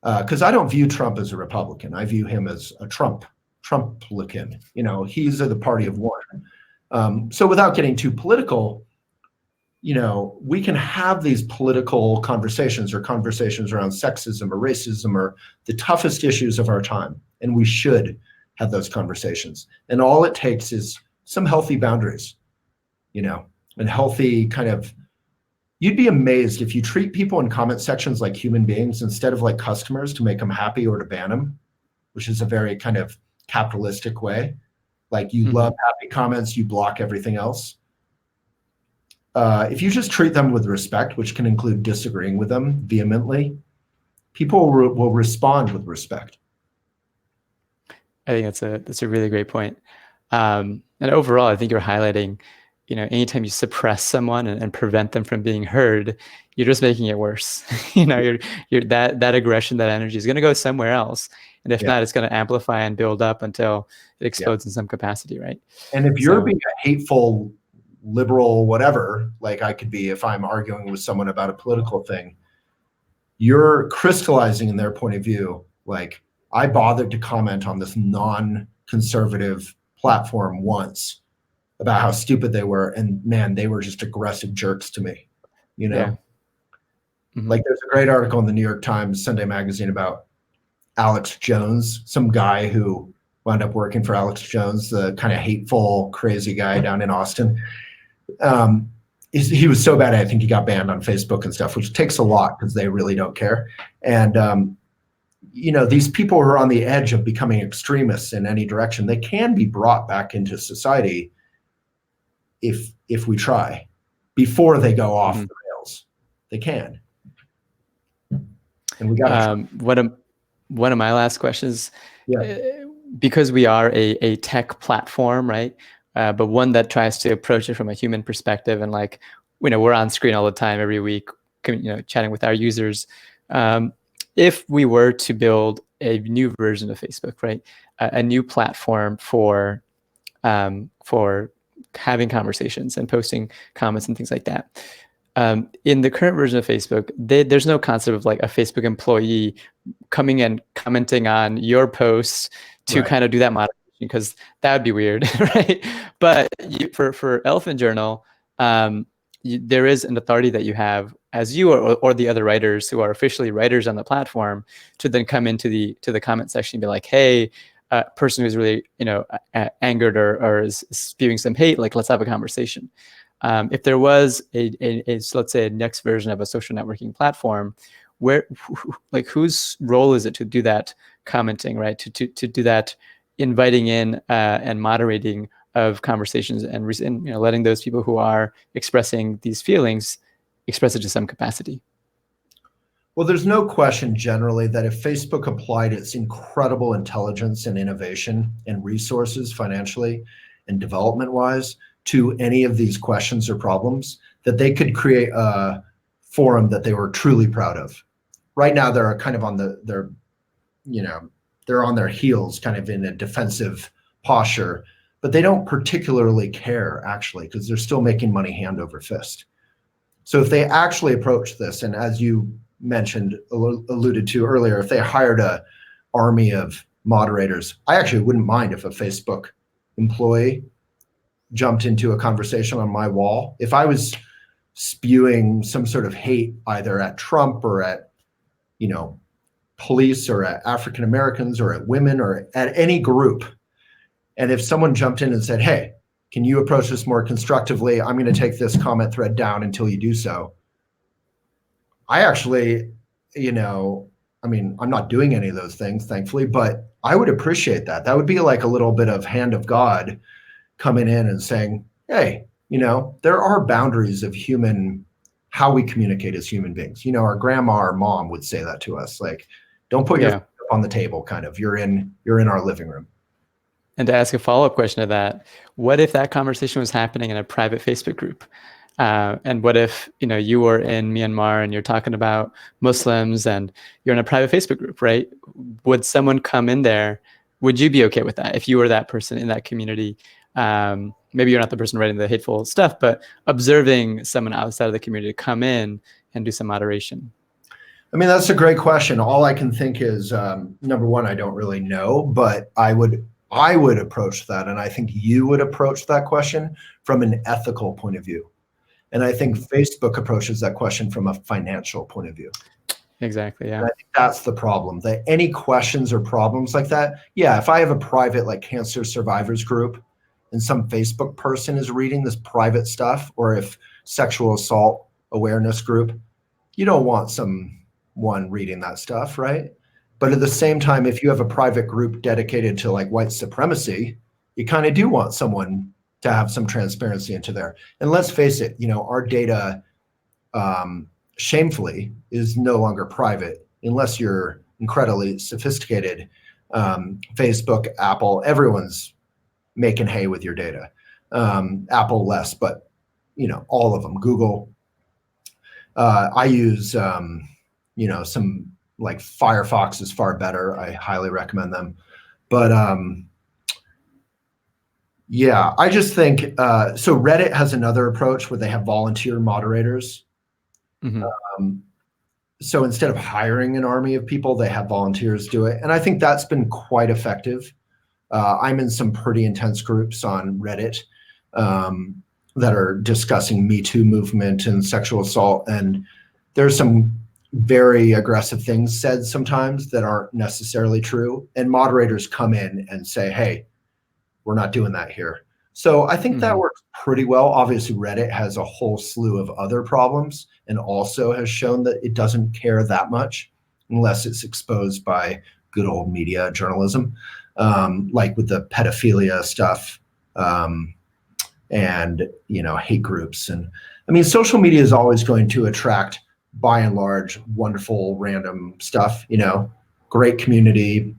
Because I don't view Trump as a Republican. I view him as a Trump-lican. He's of the party of one. So without getting too political, we can have these political conversations, or conversations around sexism or racism or the toughest issues of our time. And we should have those conversations. And all it takes is some healthy boundaries, and healthy kind of, you'd be amazed if you treat people in comment sections like human beings instead of like customers to make them happy or to ban them, which is a very kind of capitalistic way. Like, you love happy comments, you block everything else. If you just treat them with respect, which can include disagreeing with them vehemently, people will respond with respect. I think that's a really great point. And overall, I think you're highlighting anytime you suppress someone and prevent them from being heard, you're just making it worse. You're that aggression, that energy is going to go somewhere else. And if not, it's going to amplify and build up until it explodes in some capacity, right? And if you're being a hateful liberal, whatever, like I could be if I'm arguing with someone about a political thing, you're crystallizing in their point of view. Like, I bothered to comment on this non-conservative platform once about how stupid they were, and man, they were just aggressive jerks to me, Like, there's a great article in the New York Times Sunday magazine about Alex Jones, some guy who wound up working for Alex Jones, the kind of hateful, crazy guy down in Austin. He was so bad, I think he got banned on Facebook and stuff, which takes a lot because they really don't care. And, these people who are on the edge of becoming extremists in any direction, they can be brought back into society if we try, before they go off the rails. They can. And we got one of my last questions, because we are a tech platform, right? But one that tries to approach it from a human perspective, and like, we're on screen all the time, every week, chatting with our users. If we were to build a new version of Facebook, right, a new platform for having conversations and posting comments and things like that. In the current version of Facebook, there's no concept of like a Facebook employee coming and commenting on your posts to kind of do that moderation, because that would be weird, right? But for Elephant Journal, there is an authority that you have as you or the other writers who are officially writers on the platform to then come into the comment section and be like, hey, person who's really angered or is spewing some hate, like, let's have a conversation. If there was let's say a next version of a social networking platform, whose role is it to do that commenting, right? To do that inviting in and moderating of conversations and letting those people who are expressing these feelings express it to some capacity. Well, there's no question generally that if Facebook applied its incredible intelligence and innovation and resources financially and development-wise to any of these questions or problems, that they could create a forum that they were truly proud of. Right now, they're kind of they're on their heels, kind of in a defensive posture, but they don't particularly care, actually, because they're still making money hand over fist. So if they actually approach this, and as you mentioned, alluded to earlier, if they hired an army of moderators, I actually wouldn't mind if a Facebook employee jumped into a conversation on my wall. If I was spewing some sort of hate either at Trump or at, police or at African Americans or at women or at any group, and if someone jumped in and said, hey, can you approach this more constructively? I'm going to take this comment thread down until you do so. I actually, I'm not doing any of those things, thankfully, but I would appreciate that. That would be like a little bit of hand of God coming in and saying, hey, there are boundaries of how we communicate as human beings. Our grandma, our mom would say that to us, like, don't put your foot up on the table, kind of, you're in our living room. And to ask a follow-up question to that, what if that conversation was happening in a private Facebook group? And what if, you were in Myanmar and you're talking about Muslims and you're in a private Facebook group, right? Would someone come in there? Would you be okay with that if you were that person in that community? Maybe you're not the person writing the hateful stuff, but observing someone outside of the community to come in and do some moderation. I mean, that's a great question. All I can think is, number one, I don't really know, but I would approach that, and I think you would approach that question from an ethical point of view. And I think Facebook approaches that question from a financial point of view. Exactly, yeah. And I think that's the problem, that any questions or problems like that, if I have a private like cancer survivors group and some Facebook person is reading this private stuff, or if sexual assault awareness group, you don't want someone reading that stuff, right? But at the same time, if you have a private group dedicated to like white supremacy, you kind of do want someone to have some transparency into there. And let's face it, our data shamefully is no longer private unless you're incredibly sophisticated. Facebook, Apple, everyone's making hay with your data. Apple less, but all of them. Google. I use some like Firefox is far better. I highly recommend them. But yeah, I just think so. Reddit has another approach where they have volunteer moderators. So instead of hiring an army of people, they have volunteers do it, and I think that's been quite effective. I'm in some pretty intense groups on Reddit that are discussing Me Too movement and sexual assault, and there's some very aggressive things said sometimes that aren't necessarily true, and moderators come in and say, hey, we're not doing that here. So I think that works pretty well. Obviously, Reddit has a whole slew of other problems and also has shown that it doesn't care that much unless it's exposed by good old media journalism, like with the pedophilia stuff and hate groups. And I mean, social media is always going to attract, by and large, wonderful random stuff, great community,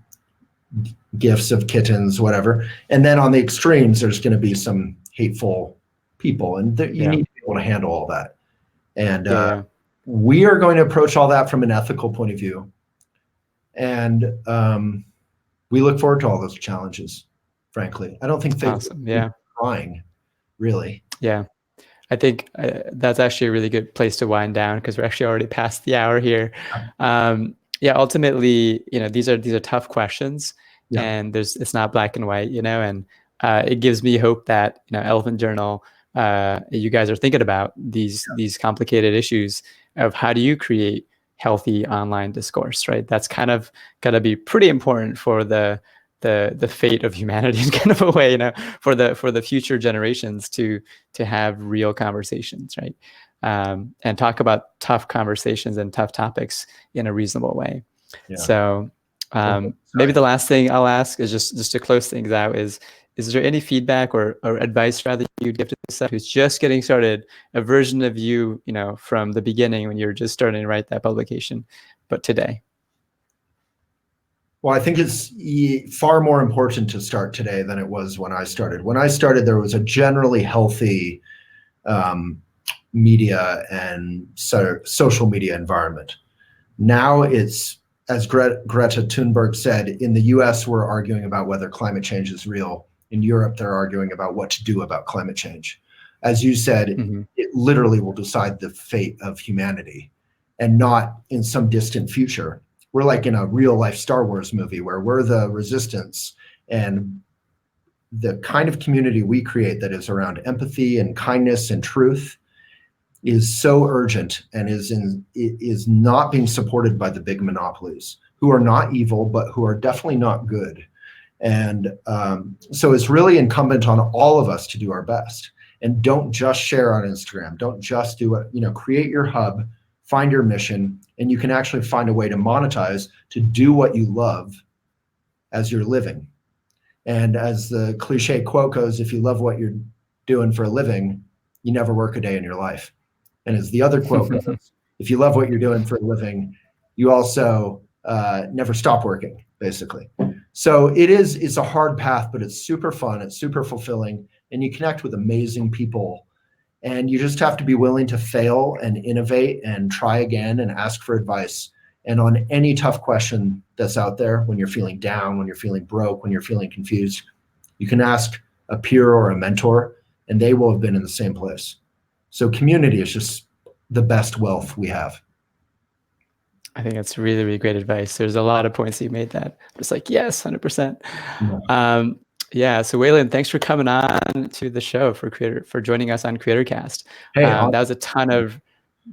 gifts of kittens, whatever. And then on the extremes, there's going to be some hateful people, and you need to be able to handle all that. And we are going to approach all that from an ethical point of view. And we look forward to all those challenges, frankly. I don't think Facebook is trying, really. Yeah. I think that's actually a really good place to wind down because we're actually already past the hour here. Ultimately, these are tough questions, and it's not black and white, and it gives me hope that Elephant Journal, you guys are thinking about these complicated issues of how do you create healthy online discourse, right? That's kind of got to be pretty important for the fate of humanity in kind of a way, for the future generations to have real conversations, right? And talk about tough conversations and tough topics in a reasonable way. Yeah. So maybe the last thing I'll ask is just to close things out is there any feedback or advice rather you'd give to someone who's just getting started, a version of you, from the beginning when you're just starting to write that publication, but today? Well, I think it's far more important to start today than it was when I started. When I started, there was a generally healthy media and social media environment. Now it's, as Greta Thunberg said, in the US, we're arguing about whether climate change is real. In Europe, they're arguing about what to do about climate change. As you said, it literally will decide the fate of humanity, and not in some distant future. We're like in a real life Star Wars movie where we're the resistance, and the kind of community we create that is around empathy and kindness and truth is so urgent and is not being supported by the big monopolies, who are not evil, but who are definitely not good. And so it's really incumbent on all of us to do our best, and don't just share on Instagram. Don't just do it, create your hub, find your mission, and you can actually find a way to monetize, to do what you love as you're living. And as the cliche quote goes, if you love what you're doing for a living, you never work a day in your life. And as the other quote goes, if you love what you're doing for a living, you also never stop working, basically. So it's a hard path, but it's super fun, it's super fulfilling, and you connect with amazing people. And you just have to be willing to fail and innovate and try again and ask for advice. And on any tough question that's out there, when you're feeling down, when you're feeling broke, when you're feeling confused, you can ask a peer or a mentor, and they will have been in the same place. So community is just the best wealth we have. I think that's really, really great advice. There's a lot of points that you made that just like, yes, 100%. Yeah. So Waylon, thanks for coming on to the show, for joining us on Crowdcast. That was a ton of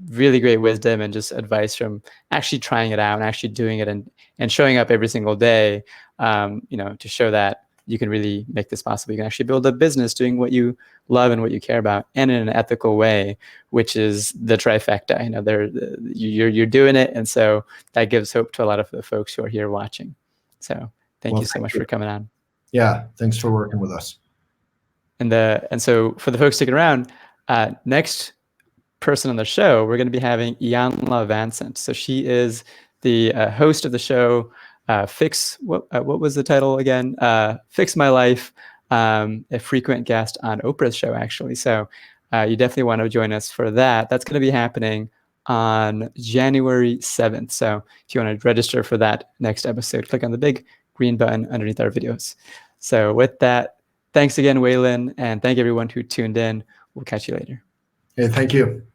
really great wisdom and just advice from actually trying it out and actually doing it and showing up every single day, to show that you can really make this possible. You can actually build a business doing what you love and what you care about, and in an ethical way, which is the trifecta. You're doing it, and so that gives hope to a lot of the folks who are here watching. So thank you so much for coming on. Yeah, thanks for working with us. And so for the folks sticking around, next person on the show, we're going to be having Ianla Vincent. So she is the host of the show. What was the title again? Fix My Life. a frequent guest on Oprah's show, actually. So you definitely want to join us for that. That's going to be happening on January 7th. So if you want to register for that next episode, click on the big green button underneath our videos. So with that, thanks again, Waylon, and thank everyone who tuned in. We'll catch you later. Hey, thank you.